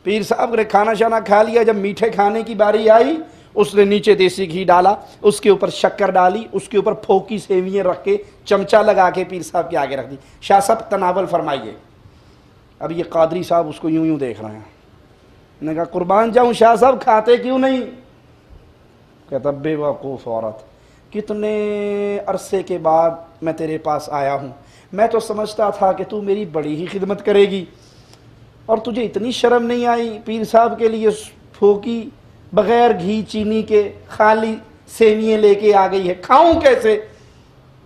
پیر صاحب نے کھانا شانا کھا لیا, جب میٹھے کھانے کی باری آئی اس نے نیچے دیسی گھی ڈالا, اس کے اوپر شکر ڈالی, اس کے اوپر پھوکی سیویاں رکھ کے چمچہ لگا کے پیر صاحب کے آگے رکھ دی. شاہ صاحب تناول فرمائیے. اب یہ قادری صاحب اس کو یوں یوں دیکھ رہے ہیں. نے کہا قربان جاؤں شاہ صاحب کھاتے کیوں نہیں؟ کہتا بے وقوف عورت, کتنے عرصے کے بعد میں تیرے پاس آیا ہوں, میں تو سمجھتا تھا کہ تو میری بڑی ہی خدمت کرے گی, اور تجھے اتنی شرم نہیں آئی پیر صاحب کے لیے پھوکی بغیر گھی چینی کے خالی سیویاں لے کے آ گئی ہے, کھاؤں کیسے؟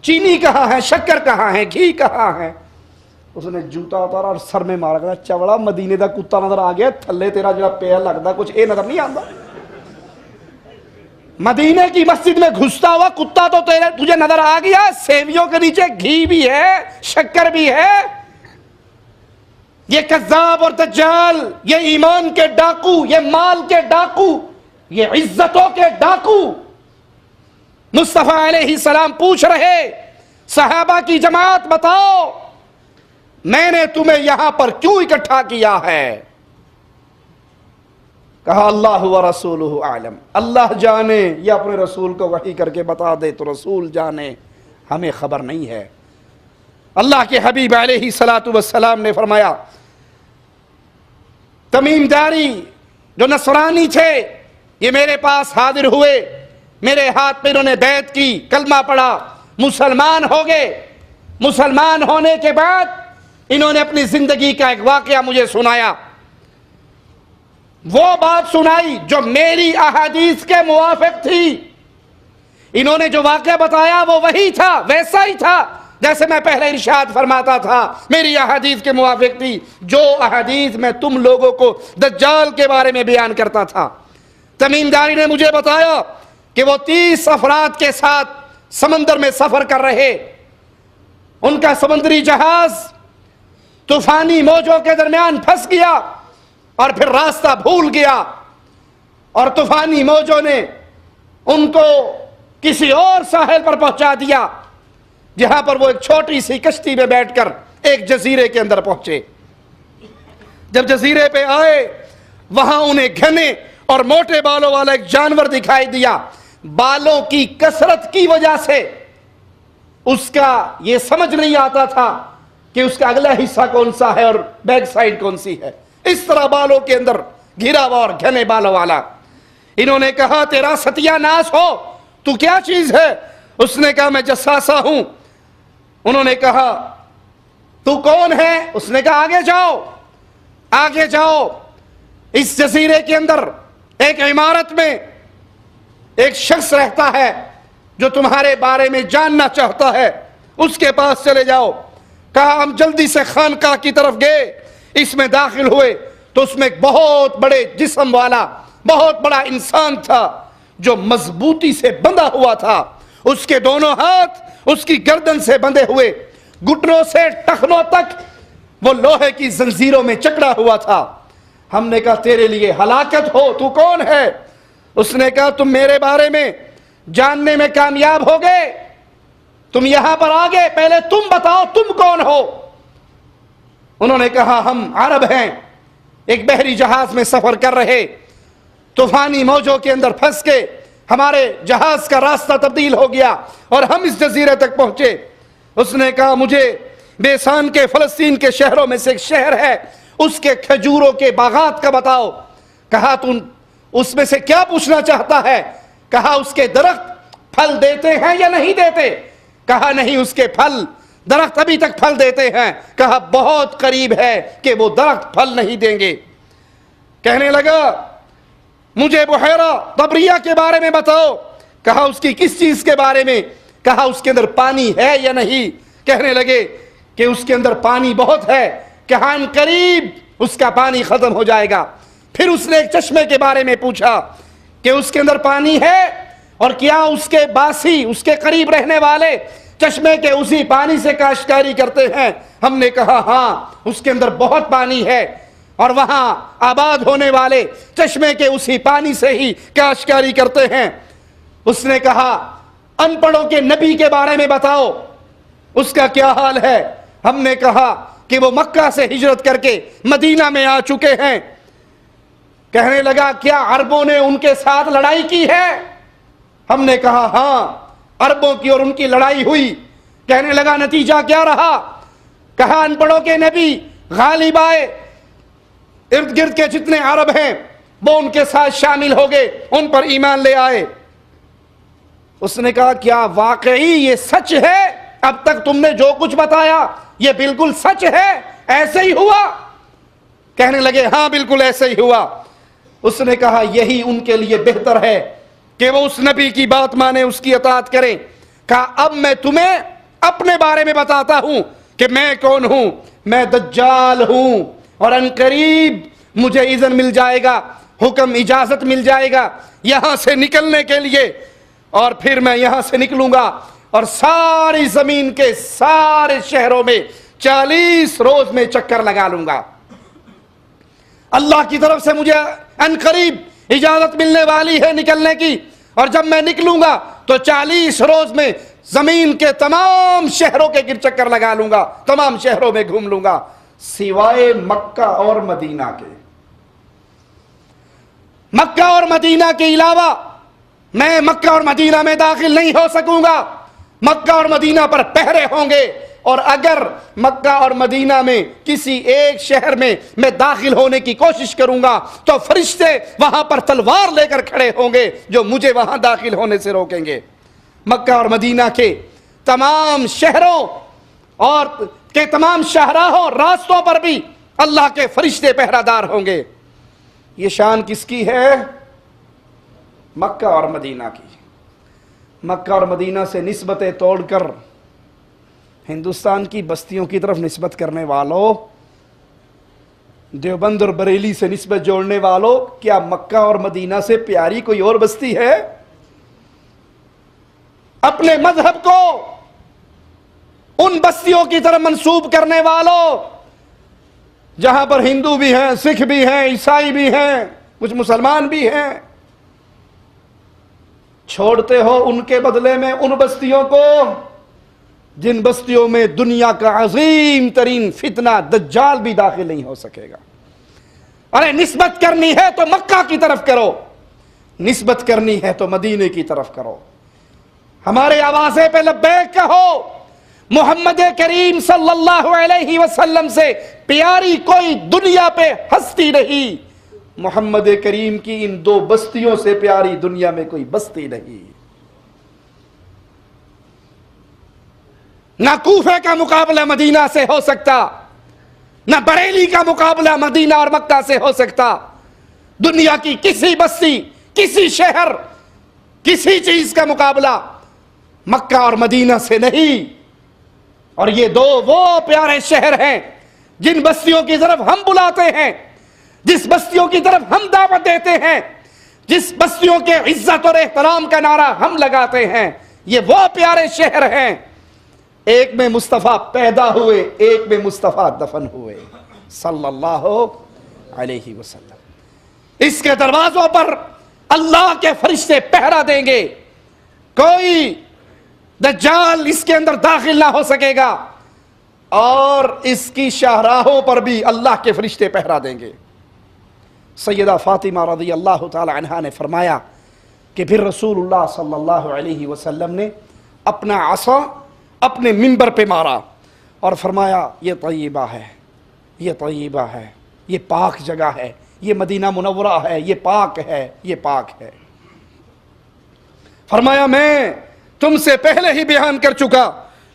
چینی کہاں ہے, شکر کہاں ہے, گھی کہاں ہے؟ اس نے جوتا اتارا اور سر میں مارا, کہا چوڑا مدینے دا کتا نظر آ گیا, تھلے تیرا جڑا پیر لگتا کچھ اے نظر نہیں آتا. مدینے کی مسجد میں گھستا ہوا کتا تو تجھے نظر آ گیا, سیویوں کے نیچے گھی بھی ہے, شکر بھی ہے. یہ کذاب اور دجال, یہ ایمان کے ڈاکو, یہ مال کے ڈاکو, یہ عزتوں کے ڈاکو. مصطفیٰ علیہ السلام پوچھ رہے صحابہ کی جماعت بتاؤ میں نے تمہیں یہاں پر کیوں اکٹھا کیا ہے؟ کہا اللہ و رسولہ اعلم, اللہ جانے, یا اپنے رسول کو وحی کر کے بتا دے تو رسول جانے, ہمیں خبر نہیں ہے. اللہ کے حبیب علیہ الصلاۃ والسلام نے فرمایا تمیم داری جو نصرانی تھے یہ میرے پاس حاضر ہوئے, میرے ہاتھ پہ انہوں نے بیعت کی, کلمہ پڑھا, مسلمان ہو گئے. مسلمان ہونے کے بعد انہوں نے اپنی زندگی کا ایک واقعہ مجھے سنایا, وہ بات سنائی جو میری احادیث کے موافق تھی. انہوں نے جو واقعہ بتایا وہ وہی تھا, ویسا ہی تھا جیسے میں پہلے ارشاد فرماتا تھا, میری احادیث کے موافق تھی. جو احادیث میں تم لوگوں کو دجال کے بارے میں بیان کرتا تھا. تمیم داری نے مجھے بتایا کہ وہ 30 افراد کے ساتھ سمندر میں سفر کر رہے, ان کا سمندری جہاز طوفانی موجوں کے درمیان پھنس گیا اور پھر راستہ بھول گیا, اور طوفانی موجوں نے ان کو کسی اور ساحل پر پہنچا دیا جہاں پر وہ ایک چھوٹی سی کشتی میں بیٹھ کر ایک جزیرے کے اندر پہنچے. جب جزیرے پہ آئے وہاں انہیں گھنے اور موٹے بالوں والا ایک جانور دکھائی دیا. بالوں کی کثرت کی وجہ سے اس کا یہ سمجھ نہیں آتا تھا کہ اس کا اگلا حصہ کون سا ہے اور بیک سائیڈ کون سی ہے, اس طرح بالوں کے اندر گھرا ہوا اور گھنے بالوں والا. انہوں نے کہا تیرا ستیہ ناس ہو, تو کیا چیز ہے؟ اس نے کہا میں جساسہ ہوں. انہوں نے کہا تو کون ہے؟ اس نے کہا آگے جاؤ, آگے جاؤ. اس جزیرے کے اندر ایک عمارت میں ایک شخص رہتا ہے جو تمہارے بارے میں جاننا چاہتا ہے, اس کے پاس چلے جاؤ. کہا ہم جلدی سے خانقاہ کی طرف گئے، اس میں داخل ہوئے تو اس میں ایک بہت بڑے جسم والا بہت بڑا انسان تھا جو مضبوطی سے بندھا ہوا تھا، اس کے دونوں ہاتھ اس کی گردن سے بندھے ہوئے، گھٹنوں سے ٹخنوں تک وہ لوہے کی زنجیروں میں جکڑا ہوا تھا۔ ہم نے کہا تیرے لیے ہلاکت ہو، تو کون ہے؟ اس نے کہا تم میرے بارے میں جاننے میں کامیاب ہو گئے، تم یہاں پر آ گئے، پہلے تم بتاؤ تم کون ہو؟ انہوں نے کہا ہم عرب ہیں، ایک بحری جہاز میں سفر کر رہے، طوفانی موجوں کے اندر پھنس کے ہمارے جہاز کا راستہ تبدیل ہو گیا اور ہم اس جزیرے تک پہنچے۔ اس نے کہا مجھے بیسان کے فلسطین کے شہروں میں سے ایک شہر ہے، اس کے کھجوروں کے باغات کا بتاؤ۔ کہا تم اس میں سے کیا پوچھنا چاہتا ہے؟ کہا اس کے درخت پھل دیتے ہیں یا نہیں دیتے؟ کہا نہیں، اس کے پھل درخت ابھی تک پھل دیتے ہیں۔ کہا بہت قریب ہے کہ وہ درخت پھل نہیں دیں گے۔ کہنے لگا مجھے بحیرہ طبریہ کے بارے میں بتاؤ۔ کہا اس کی کس چیز کے بارے میں؟ کہا اس کے اندر پانی ہے یا نہیں؟ کہنے لگے کہ اس کے اندر پانی بہت ہے، کہا ان قریب اس کا پانی ختم ہو جائے گا۔ پھر اس نے ایک چشمے کے بارے میں پوچھا کہ اس کے اندر پانی ہے اور کیا اس کے باسی، اس کے قریب رہنے والے چشمے کے اسی پانی سے کاشتکاری کرتے ہیں؟ ہم نے کہا ہاں اس کے اندر بہت پانی ہے اور وہاں آباد ہونے والے چشمے کے اسی پانی سے ہی کاشتکاری کرتے ہیں۔ اس نے کہا ان پڑھوں کے نبی کے بارے میں بتاؤ، اس کا کیا حال ہے؟ ہم نے کہا کہ وہ مکہ سے ہجرت کر کے مدینہ میں آ چکے ہیں۔ کہنے لگا کیا عربوں نے ان کے ساتھ لڑائی کی ہے؟ ہم نے کہا ہاں عربوں کی اور ان کی لڑائی ہوئی۔ کہنے لگا نتیجہ کیا رہا؟ کہا ان پڑھوں کے نبی غالب آئے، ارد گرد کے جتنے عرب ہیں وہ ان کے ساتھ شامل ہو گئے، ان پر ایمان لے آئے۔ اس نے کہا کیا واقعی یہ سچ ہے؟ اب تک تم نے جو کچھ بتایا یہ بالکل سچ ہے، ایسے ہی ہوا؟ کہنے لگے ہاں بالکل ایسے ہی ہوا۔ اس نے کہا یہی ان کے لیے بہتر ہے کہ وہ اس نبی کی بات مانیں، اس کی اطاعت کریں۔ کہا اب میں تمہیں اپنے بارے میں بتاتا ہوں کہ میں کون ہوں۔ میں دجال ہوں اور ان قریب مجھے اذن مل جائے گا، حکم اجازت مل جائے گا یہاں سے نکلنے کے لیے، اور پھر میں یہاں سے نکلوں گا اور ساری زمین کے سارے شہروں میں 40 روز میں چکر لگا لوں گا۔ اللہ کی طرف سے مجھے ان قریب اجازت ملنے والی ہے نکلنے کی، اور جب میں نکلوں گا تو 40 روز میں زمین کے تمام شہروں کے گر چکر لگا لوں گا، تمام شہروں میں گھوم لوں گا سوائے مکہ اور مدینہ کے۔ مکہ اور مدینہ کے علاوہ میں مکہ اور مدینہ میں داخل نہیں ہو سکوں گا۔ مکہ اور مدینہ پر پہرے ہوں گے، اور اگر مکہ اور مدینہ میں کسی ایک شہر میں میں داخل ہونے کی کوشش کروں گا تو فرشتے وہاں پر تلوار لے کر کھڑے ہوں گے جو مجھے وہاں داخل ہونے سے روکیں گے۔ مکہ اور مدینہ کے تمام شہروں اور کے تمام شاہراہوں راستوں پر بھی اللہ کے فرشتے پہرہ دار ہوں گے۔ یہ شان کس کی ہے؟ مکہ اور مدینہ کی۔ مکہ اور مدینہ سے نسبتیں توڑ کر ہندوستان کی بستیوں کی طرف نسبت کرنے والوں، دیوبند اور بریلی سے نسبت جوڑنے والوں، کیا مکہ اور مدینہ سے پیاری کوئی اور بستی ہے؟ اپنے مذہب کو ان بستیوں کی طرف منسوب کرنے والوں، جہاں پر ہندو بھی ہیں، سکھ بھی ہیں، عیسائی بھی ہیں، کچھ مسلمان بھی ہیں، چھوڑتے ہو ان کے بدلے میں ان بستیوں کو جن بستیوں میں دنیا کا عظیم ترین فتنہ دجال بھی داخل نہیں ہو سکے گا۔ ارے نسبت کرنی ہے تو مکہ کی طرف کرو، نسبت کرنی ہے تو مدینے کی طرف کرو۔ ہمارے آوازے پہ لبیک کہو۔ محمد کریم صلی اللہ علیہ وسلم سے پیاری کوئی دنیا پہ ہستی نہیں، محمد کریم کی ان دو بستیوں سے پیاری دنیا میں کوئی بستی نہیں۔ نہ کوفے کا مقابلہ مدینہ سے ہو سکتا، نہ بریلی کا مقابلہ مدینہ اور مکہ سے ہو سکتا۔ دنیا کی کسی بستی، کسی شہر، کسی چیز کا مقابلہ مکہ اور مدینہ سے نہیں۔ اور یہ دو وہ پیارے شہر ہیں جن بستیوں کی طرف ہم بلاتے ہیں، جس بستیوں کی طرف ہم دعوت دیتے ہیں، جس بستیوں کے عزت اور احترام کا نعرہ ہم لگاتے ہیں، یہ وہ پیارے شہر ہیں۔ ایک میں مصطفیٰ پیدا ہوئے، ایک میں مصطفیٰ دفن ہوئے صلی اللہ علیہ وسلم۔ اس کے دروازوں پر اللہ کے فرشتے پہرا دیں گے، کوئی دجال اس کے اندر داخل نہ ہو سکے گا، اور اس کی شاہراہوں پر بھی اللہ کے فرشتے پہرا دیں گے۔ سیدہ فاطمہ رضی اللہ تعالی عنہا نے فرمایا کہ پھر رسول اللہ صلی اللہ علیہ وسلم نے اپنا عصا اپنے منبر پہ مارا اور فرمایا یہ طیبہ ہے، یہ طیبہ ہے، یہ پاک جگہ ہے، یہ مدینہ منورہ ہے، یہ پاک ہے، یہ پاک ہے۔ فرمایا میں تم سے پہلے ہی بیان کر چکا۔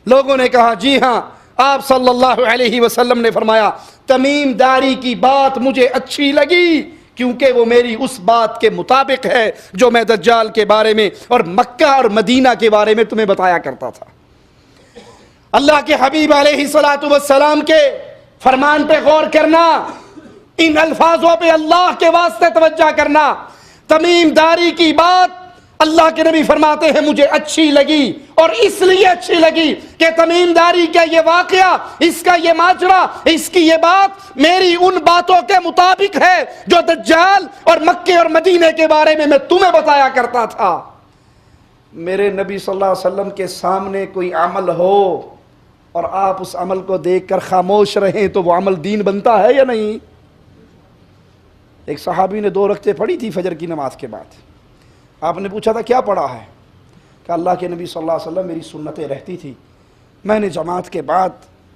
لوگوں نے کہا جی ہاں۔ آپ صلی اللہ علیہ وسلم نے فرمایا تمیم داری کی بات مجھے اچھی لگی، کیونکہ وہ میری اس بات کے مطابق ہے جو میں دجال کے بارے میں اور مکہ اور مدینہ کے بارے میں تمہیں بتایا کرتا تھا۔ اللہ کے حبیب علیہ السلام کے فرمان پہ غور کرنا، ان الفاظوں پہ اللہ کے واسطے توجہ کرنا۔ تمیم داری کی بات اللہ کے نبی فرماتے ہیں مجھے اچھی لگی، اور اس لیے اچھی لگی کہ تمیم داری کا یہ واقعہ، اس کا یہ ماجرا، اس کی یہ بات میری ان باتوں کے مطابق ہے جو دجال اور مکے اور مدینے کے بارے میں تمہیں بتایا کرتا تھا۔ میرے نبی صلی اللہ علیہ وسلم کے سامنے کوئی عمل ہو اور آپ اس عمل کو دیکھ کر خاموش رہیں تو وہ عمل دین بنتا ہے یا نہیں؟ ایک صحابی نے 2 رکعتیں پڑھی تھی فجر کی نماز کے بعد۔ آپ نے پوچھا تھا کیا پڑھا ہے؟ کہ اللہ کے نبی صلی اللہ علیہ وسلم میری سنتیں رہتی تھی، میں نے جماعت کے بعد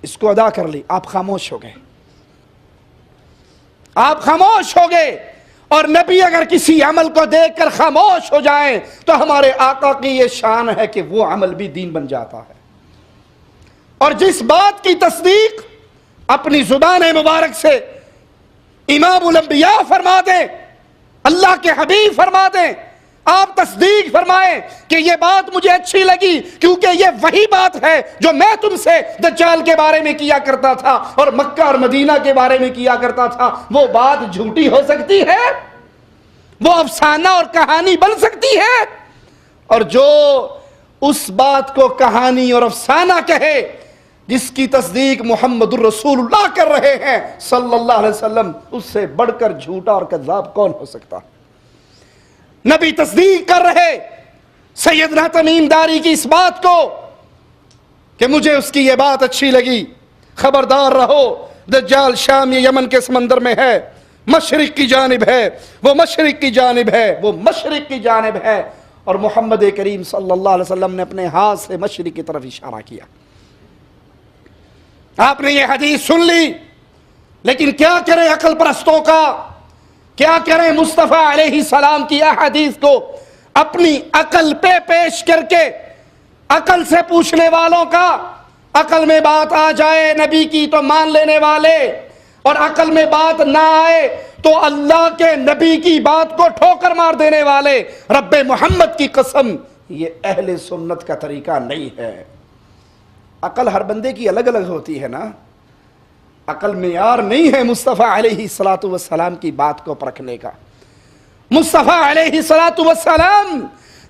اس کو ادا کر لی۔ آپ خاموش ہو گئے، آپ خاموش ہو گئے۔ اور نبی اگر کسی عمل کو دیکھ کر خاموش ہو جائیں تو ہمارے آقا کی یہ شان ہے کہ وہ عمل بھی دین بن جاتا ہے۔ اور جس بات کی تصدیق اپنی زبان مبارک سے امام الانبیاء فرما دیں، اللہ کے حبیب فرما دیں، آپ تصدیق فرمائیں کہ یہ بات مجھے اچھی لگی کیونکہ یہ وہی بات ہے جو میں تم سے دجال کے بارے میں کیا کرتا تھا اور مکہ اور مدینہ کے بارے میں کیا کرتا تھا، وہ بات جھوٹی ہو سکتی ہے؟ وہ افسانہ اور کہانی بن سکتی ہے؟ اور جو اس بات کو کہانی اور افسانہ کہے جس کی تصدیق محمد الرسول اللہ کر رہے ہیں صلی اللہ علیہ وسلم، اس سے بڑھ کر جھوٹا اور کذاب کون ہو سکتا؟ نبی تصدیق کر رہے سیدنا تمیم داری کی اس بات کو کہ مجھے اس کی یہ بات اچھی لگی، خبردار رہو دجال شام یا یمن کے سمندر میں ہے، مشرق کی جانب ہے، وہ مشرق کی جانب ہے، وہ مشرق کی جانب ہے۔ اور محمد کریم صلی اللہ علیہ وسلم نے اپنے ہاتھ سے مشرق کی طرف اشارہ کیا۔ آپ نے یہ حدیث سن لی، لیکن کیا کریں عقل پرستوں کا، کیا کریں مصطفیٰ علیہ السلام کی احادیث کو اپنی عقل پہ پیش کر کے، عقل سے پوچھنے والوں کا عقل میں بات آ جائے نبی کی تو مان لینے والے، اور عقل میں بات نہ آئے تو اللہ کے نبی کی بات کو ٹھوکر مار دینے والے۔ رب محمد کی قسم یہ اہل سنت کا طریقہ نہیں ہے۔ عقل ہر بندے کی الگ الگ ہوتی ہے نا، عقل معیار نہیں ہے مصطفیٰ علیہ السلام کی بات کو پرکھنے کا۔ مصطفیٰ علیہ السلام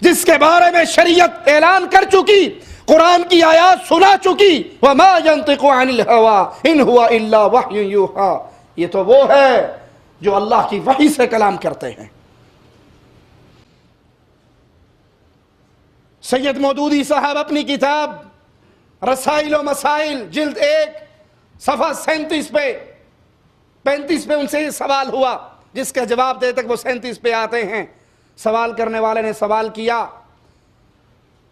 جس کے بارے میں شریعت اعلان کر چکی، قرآن کی آیات سنا چکی، وَمَا يَنطِقُ عَنِ الْهَوَىٰ إِنْ هُوَ إِلَّا وَحْيٌ يُوحَىٰ، یہ تو وہ ہے جو اللہ کی وحی سے کلام کرتے ہیں۔ سید مودودی صاحب اپنی کتاب رسائل و مسائل جلد 1 صفحہ 37 پہ 35 پہ ان سے یہ سوال ہوا، جس کا جواب دے تک وہ 37 پہ آتے ہیں۔ سوال کرنے والے نے سوال کیا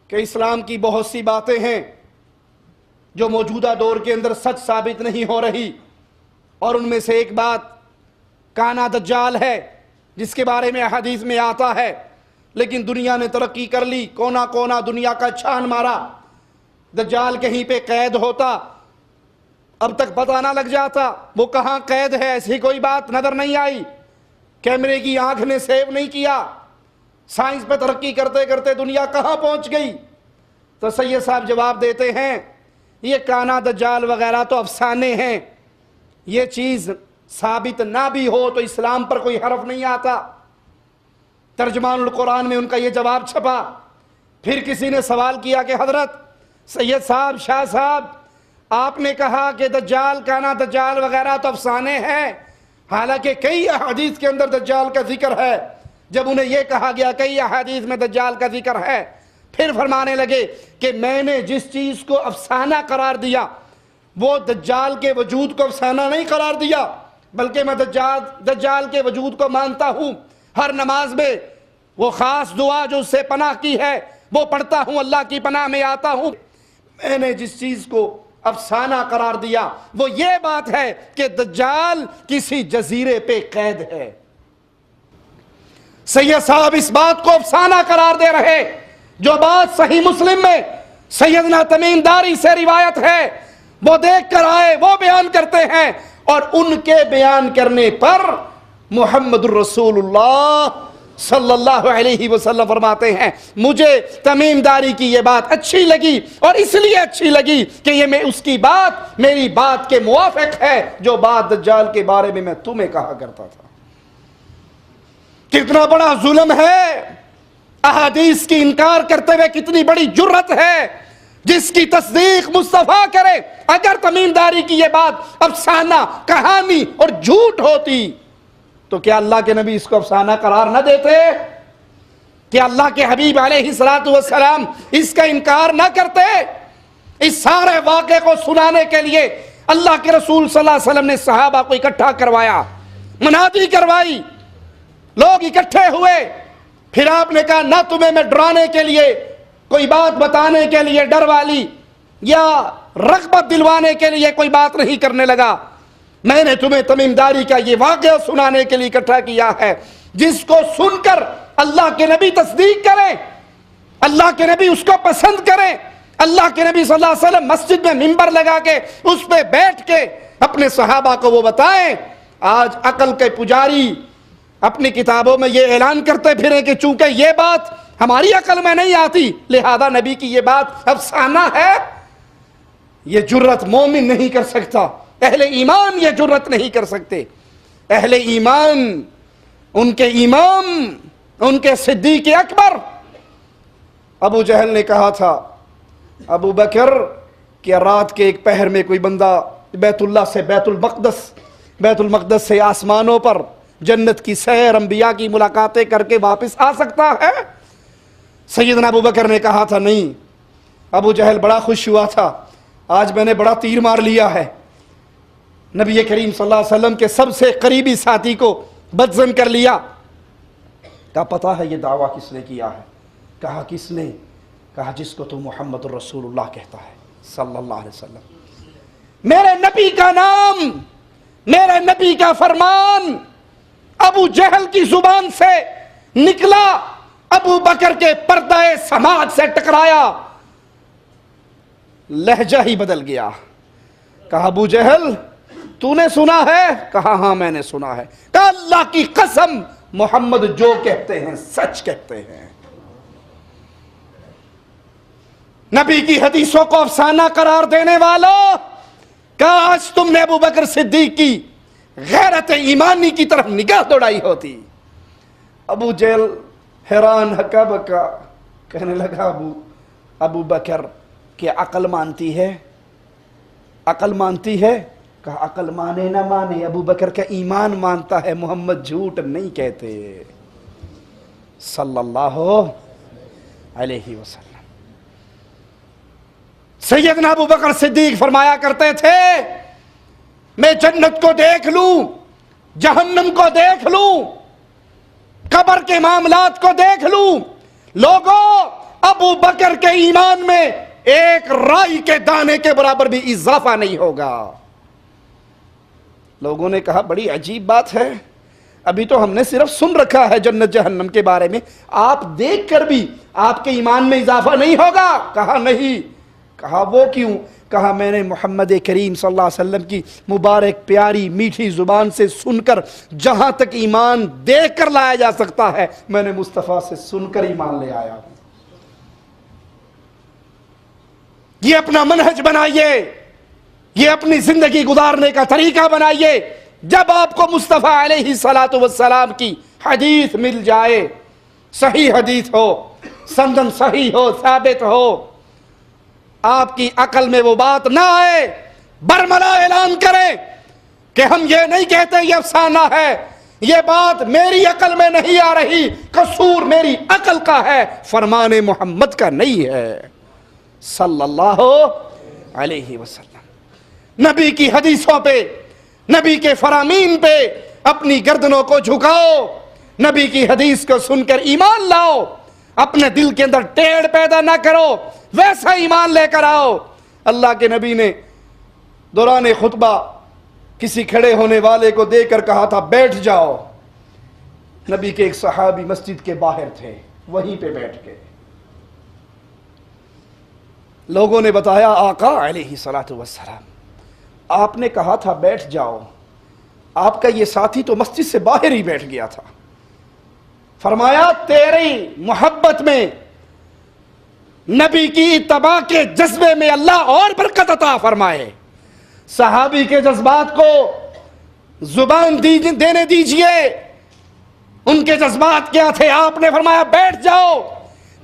کہ اسلام کی بہت سی باتیں ہیں جو موجودہ دور کے اندر سچ ثابت نہیں ہو رہی، اور ان میں سے ایک بات کانا دجال ہے جس کے بارے میں حدیث میں آتا ہے، لیکن دنیا نے ترقی کر لی، کونا کونا دنیا کا چھان مارا، دجال کہیں پہ قید ہوتا اب تک پتہ نہ لگ جاتا وہ کہاں قید ہے، ایسی کوئی بات نظر نہیں آئی، کیمرے کی آنکھ نے سیو نہیں کیا، سائنس پہ ترقی کرتے کرتے دنیا کہاں پہنچ گئی۔ تو سید صاحب جواب دیتے ہیں یہ کانا دجال وغیرہ تو افسانے ہیں، یہ چیز ثابت نہ بھی ہو تو اسلام پر کوئی حرف نہیں آتا۔ ترجمان القرآن میں ان کا یہ جواب چھپا۔ پھر کسی نے سوال کیا کہ حضرت سید صاحب، شاہ صاحب، آپ نے کہا کہ دجال، کانا دجال وغیرہ تو افسانے ہیں، حالانکہ کئی احادیث کے اندر دجال کا ذکر ہے۔ جب انہیں یہ کہا گیا کئی احادیث میں دجال کا ذکر ہے، پھر فرمانے لگے کہ میں نے جس چیز کو افسانہ قرار دیا وہ دجال کے وجود کو افسانہ نہیں قرار دیا، بلکہ میں دجال کے وجود کو مانتا ہوں۔ ہر نماز میں وہ خاص دعا جو اس سے پناہ کی ہے وہ پڑھتا ہوں، اللہ کی پناہ میں آتا ہوں۔ میں نے جس چیز کو افسانہ قرار دیا وہ یہ بات ہے کہ دجال کسی جزیرے پہ قید ہے۔ سید صاحب اس بات کو افسانہ قرار دے رہے، جو بات صحیح مسلم میں سیدنا تمیم داری سے روایت ہے، وہ دیکھ کر آئے، وہ بیان کرتے ہیں، اور ان کے بیان کرنے پر محمد الرسول اللہ صلی اللہ علیہ وسلم فرماتے ہیں مجھے تمیم داری کی یہ بات اچھی لگی، اور اس لیے اچھی لگی کہ یہ میں اس کی بات میری بات کے موافق ہے جو بات دجال کے بارے میں تمہیں کہا کرتا تھا۔ کتنا بڑا ظلم ہے، احادیث کی انکار کرتے ہوئے کتنی بڑی جرت ہے، جس کی تصدیق مصطفیٰ کرے۔ اگر تمیم داری کی یہ بات افسانہ، کہانی اور جھوٹ ہوتی تو کیا اللہ کے نبی اس کو افسانہ قرار نہ دیتے؟ کیا اللہ کے حبیب علیہ السلام اس کا انکار نہ کرتے؟ اس سارے واقعے کو سنانے کے لیے اللہ کے رسول صلی اللہ علیہ وسلم نے صحابہ کو اکٹھا کروایا، منادی کروائی، لوگ اکٹھے ہوئے۔ پھر آپ نے کہا نہ تمہیں میں ڈرانے کے لیے، کوئی بات بتانے کے لیے ڈر والی یا رغبت دلوانے کے لیے کوئی بات نہیں کرنے لگا، میں نے تمہیں تمیم داری کا یہ واقعہ سنانے کے لیے اکٹھا کیا ہے، جس کو سن کر اللہ کے نبی تصدیق کریں، اللہ کے نبی اس کو پسند کریں، اللہ کے نبی صلی اللہ علیہ وسلم مسجد میں منبر لگا کے اس پہ بیٹھ کے اپنے صحابہ کو وہ بتائیں۔ آج عقل کے پجاری اپنی کتابوں میں یہ اعلان کرتے پھریں کہ چونکہ یہ بات ہماری عقل میں نہیں آتی لہذا نبی کی یہ بات افسانہ ہے۔ یہ جرت مومن نہیں کر سکتا، اہل ایمان یہ جرت نہیں کر سکتے۔ اہل ایمان، ان کے امام، ان کے صدیق اکبر ابو جہل نے کہا تھا ابو بکر کہ رات کے ایک پہر میں کوئی بندہ بیت اللہ سے بیت المقدس سے آسمانوں پر جنت کی سیر، انبیاء کی ملاقاتیں کر کے واپس آ سکتا ہے؟ سیدنا ابو بکر نے کہا تھا نہیں۔ ابو جہل بڑا خوش ہوا تھا، آج میں نے بڑا تیر مار لیا ہے، نبی کریم صلی اللہ علیہ وسلم کے سب سے قریبی ساتھی کو بدظن کر لیا۔ کیا پتا ہے یہ دعویٰ کس نے کیا ہے؟ کہا کس نے؟ کہا جس کو تو محمد الرسول اللہ کہتا ہے صلی اللہ علیہ وسلم۔ میرے نبی کا نام، میرے نبی کا فرمان ابو جہل کی زبان سے نکلا، ابو بکر کے پردہ سماعت سے ٹکرایا، لہجہ ہی بدل گیا۔ کہا ابو جہل تو نے سنا ہے؟ کہا ہاں میں نے سنا ہے۔ کہا اللہ کی قسم محمد جو کہتے ہیں سچ کہتے ہیں۔ نبی کی حدیثوں کو افسانہ قرار دینے والوں، کاش تم نے ابو بکر صدیق کی غیرت ایمانی کی طرف نگاہ دوڑائی ہوتی۔ ابو جہل حیران ہکا بکا، کہنے لگا ابو بکر کہ عقل مانتی ہے؟ عقل مانتی ہے؟ کہا عقل مانے نہ مانے ابو بکر کا ایمان مانتا ہے، محمد جھوٹ نہیں کہتے صلی اللہ علیہ وسلم۔ سیدنا ابو بکر صدیق فرمایا کرتے تھے میں جنت کو دیکھ لوں، جہنم کو دیکھ لوں، قبر کے معاملات کو دیکھ لوں، لوگوں ابو بکر کے ایمان میں ایک رائی کے دانے کے برابر بھی اضافہ نہیں ہوگا۔ لوگوں نے کہا بڑی عجیب بات ہے، ابھی تو ہم نے صرف سن رکھا ہے جنت جہنم کے بارے میں، آپ دیکھ کر بھی آپ کے ایمان میں اضافہ نہیں ہوگا؟ کہا نہیں۔ کہا وہ کیوں؟ کہا میں نے محمد کریم صلی اللہ علیہ وسلم کی مبارک پیاری میٹھی زبان سے سن کر جہاں تک ایمان دیکھ کر لایا جا سکتا ہے میں نے مصطفیٰ سے سن کر ایمان لے آیا ہوں۔ یہ اپنا منہج بنائیے، یہ اپنی زندگی گزارنے کا طریقہ بنائیے۔ جب آپ کو مصطفیٰ علیہ السلام کی حدیث مل جائے، صحیح حدیث ہو، سندن صحیح ہو، ثابت ہو، آپ کی عقل میں وہ بات نہ آئے، برملا اعلان کریں کہ ہم یہ نہیں کہتے یہ افسانہ ہے، یہ بات میری عقل میں نہیں آ رہی، قصور میری عقل کا ہے، فرمان محمد کا نہیں ہے صلی اللہ علیہ وسلم۔ نبی کی حدیثوں پہ، نبی کے فرامین پہ اپنی گردنوں کو جھکاؤ، نبی کی حدیث کو سن کر ایمان لاؤ، اپنے دل کے اندر ٹیڑھ پیدا نہ کرو، ویسا ایمان لے کر آؤ۔ اللہ کے نبی نے دوران خطبہ کسی کھڑے ہونے والے کو دے کر کہا تھا بیٹھ جاؤ۔ نبی کے ایک صحابی مسجد کے باہر تھے، وہیں پہ بیٹھ گئے۔ لوگوں نے بتایا آقا علیہ السلام آپ نے کہا تھا بیٹھ جاؤ، آپ کا یہ ساتھی تو مسجد سے باہر ہی بیٹھ گیا تھا۔ فرمایا تیری محبت میں، نبی کی اتباع کے جذبے میں اللہ اور برکت عطا فرمائے۔ صحابی کے جذبات کو زبان دینے دیجئے، ان کے جذبات کیا تھے؟ آپ نے فرمایا بیٹھ جاؤ۔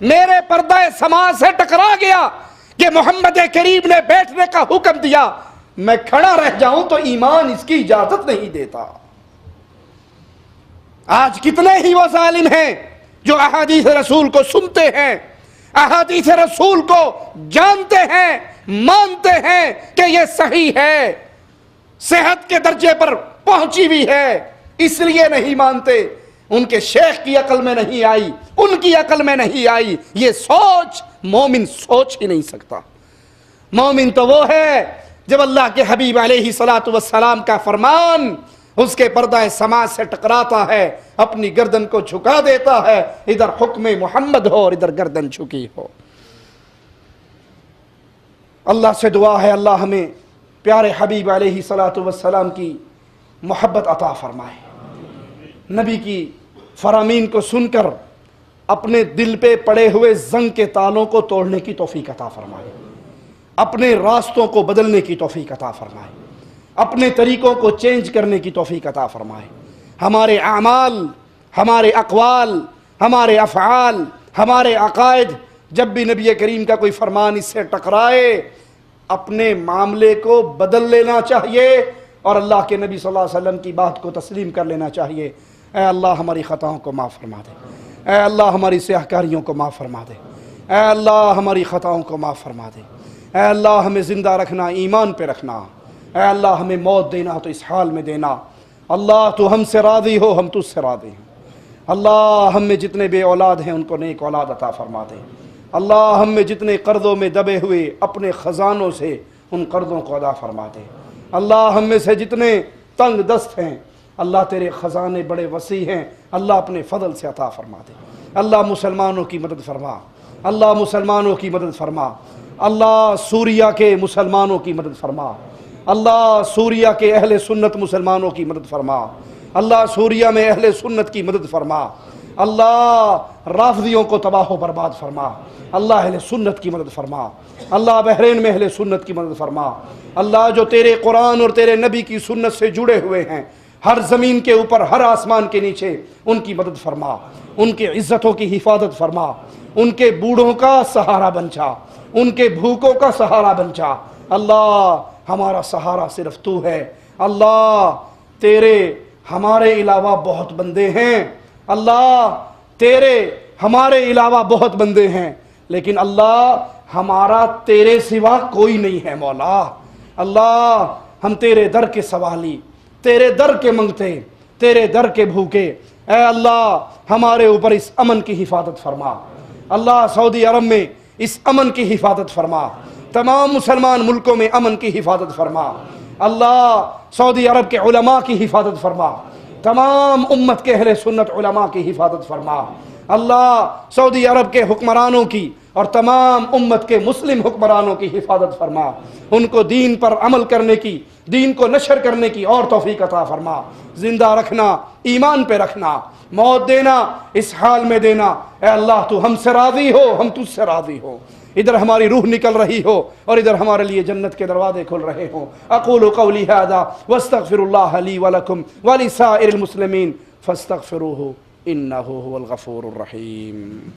میرے پردہ سما سے ٹکرا گیا کہ محمد کریم نے بیٹھنے کا حکم دیا، میں کھڑا رہ جاؤں تو ایمان اس کی اجازت نہیں دیتا۔ آج کتنے ہی وہ ظالم ہیں جو احادیث رسول کو سنتے ہیں، احادیث رسول کو جانتے ہیں، مانتے ہیں کہ یہ صحیح ہے، صحت کے درجے پر پہنچی ہوئی ہے، اس لیے نہیں مانتے۔ ان کے شیخ کی عقل میں نہیں آئی، ان کی عقل میں نہیں آئی، یہ سوچ مومن سوچ ہی نہیں سکتا۔ مومن تو وہ ہے جب اللہ کے حبیب علیہ السلام کا فرمان اس کے پردہ سما سے ٹکراتا ہے، اپنی گردن کو جھکا دیتا ہے، ادھر حکم محمد ہو اور ادھر گردن جھکی ہو۔ اللہ سے دعا ہے اللہ ہمیں پیارے حبیب علیہ السلام کی محبت عطا فرمائے، نبی کی فرامین کو سن کر اپنے دل پہ پڑے ہوئے زنگ کے تالوں کو توڑنے کی توفیق عطا فرمائے، اپنے راستوں کو بدلنے کی توفیق عطا فرمائے، اپنے طریقوں کو چینج کرنے کی توفیق عطا فرمائے۔ ہمارے اعمال، ہمارے اقوال، ہمارے افعال، ہمارے عقائد، جب بھی نبی کریم کا کوئی فرمان اس سے ٹکرائے اپنے معاملے کو بدل لینا چاہیے اور اللہ کے نبی صلی اللہ علیہ وسلم کی بات کو تسلیم کر لینا چاہیے۔ اے اللہ ہماری خطاؤں کو معاف فرما دے، اے اللہ ہماری سیاہ کاریوں کو معاف فرما دے، اے اللہ ہماری خطاؤں کو معاف فرما دے، اے اللہ ہمیں زندہ رکھنا، ایمان پہ رکھنا، اے اللہ ہمیں موت دینا تو اس حال میں دینا۔ اللہ تو ہم سے راضی ہو، ہم تجھ سے راضی ہیں۔ اللہ ہم میں جتنے بے اولاد ہیں ان کو نیک اولاد عطا فرما دے۔ اللہ ہم میں جتنے قرضوں میں دبے ہوئے اپنے خزانوں سے ان قرضوں کو ادا فرما دے۔ اللہ ہم میں سے جتنے تنگ دست ہیں، اللہ تیرے خزانے بڑے وسیع ہیں، اللہ اپنے فضل سے عطا فرما دے۔ اللہ مسلمانوں کی مدد فرما، اللہ مسلمانوں کی مدد فرما، اللہ سوریہ کے مسلمانوں کی مدد فرما، اللہ سوریہ کے اہل سنت مسلمانوں کی مدد فرما، اللہ سوریہ میں اہل سنت کی مدد فرما، اللہ رافضیوں کو تباہ و برباد فرما، اللہ اہل سنت کی مدد فرما، اللہ بحرین میں اہل سنت کی مدد فرما، اللہ جو تیرے قرآن اور تیرے نبی کی سنت سے جڑے ہوئے ہیں ہر زمین کے اوپر ہر آسمان کے نیچے ان کی مدد فرما، ان کی عزتوں کی حفاظت فرما، ان کے بوڑھوں کا سہارا بن جا، ان کے بھوکوں کا سہارا بن جا۔ اللہ ہمارا سہارا صرف تو ہے، اللہ تیرے ہمارے علاوہ بہت بندے ہیں، اللہ تیرے ہمارے علاوہ بہت بندے ہیں، لیکن اللہ ہمارا تیرے سوا کوئی نہیں ہے مولا۔ اللہ ہم تیرے در کے سوالی، تیرے در کے منگتے، تیرے در کے بھوکے، اے اللہ ہمارے اوپر اس امن کی حفاظت فرما۔ اللہ سعودی عرب میں اس امن کی حفاظت فرما، تمام مسلمان ملکوں میں امن کی حفاظت فرما۔ اللہ سعودی عرب کے علماء کی حفاظت فرما، تمام امت کے اہل سنت علماء کی حفاظت فرما۔ اللہ سعودی عرب کے حکمرانوں کی اور تمام امت کے مسلم حکمرانوں کی حفاظت فرما، ان کو دین پر عمل کرنے کی، دین کو نشر کرنے کی اور توفیق عطا فرما، زندہ رکھنا، ایمان پہ رکھنا، موت دینا اس حال میں دینا۔ اے اللہ تو ہم سے راضی ہو، ہم تجھ سے راضی ہو۔ ادھر ہماری روح نکل رہی ہو اور ادھر ہمارے لیے جنت کے دروازے کھل رہے ہوں۔ اقول قولی ھذا واستغفر اللہ لی ولکم ولسائر المسلمین فاستغفروہ انہ ھو الغفور الرحیم۔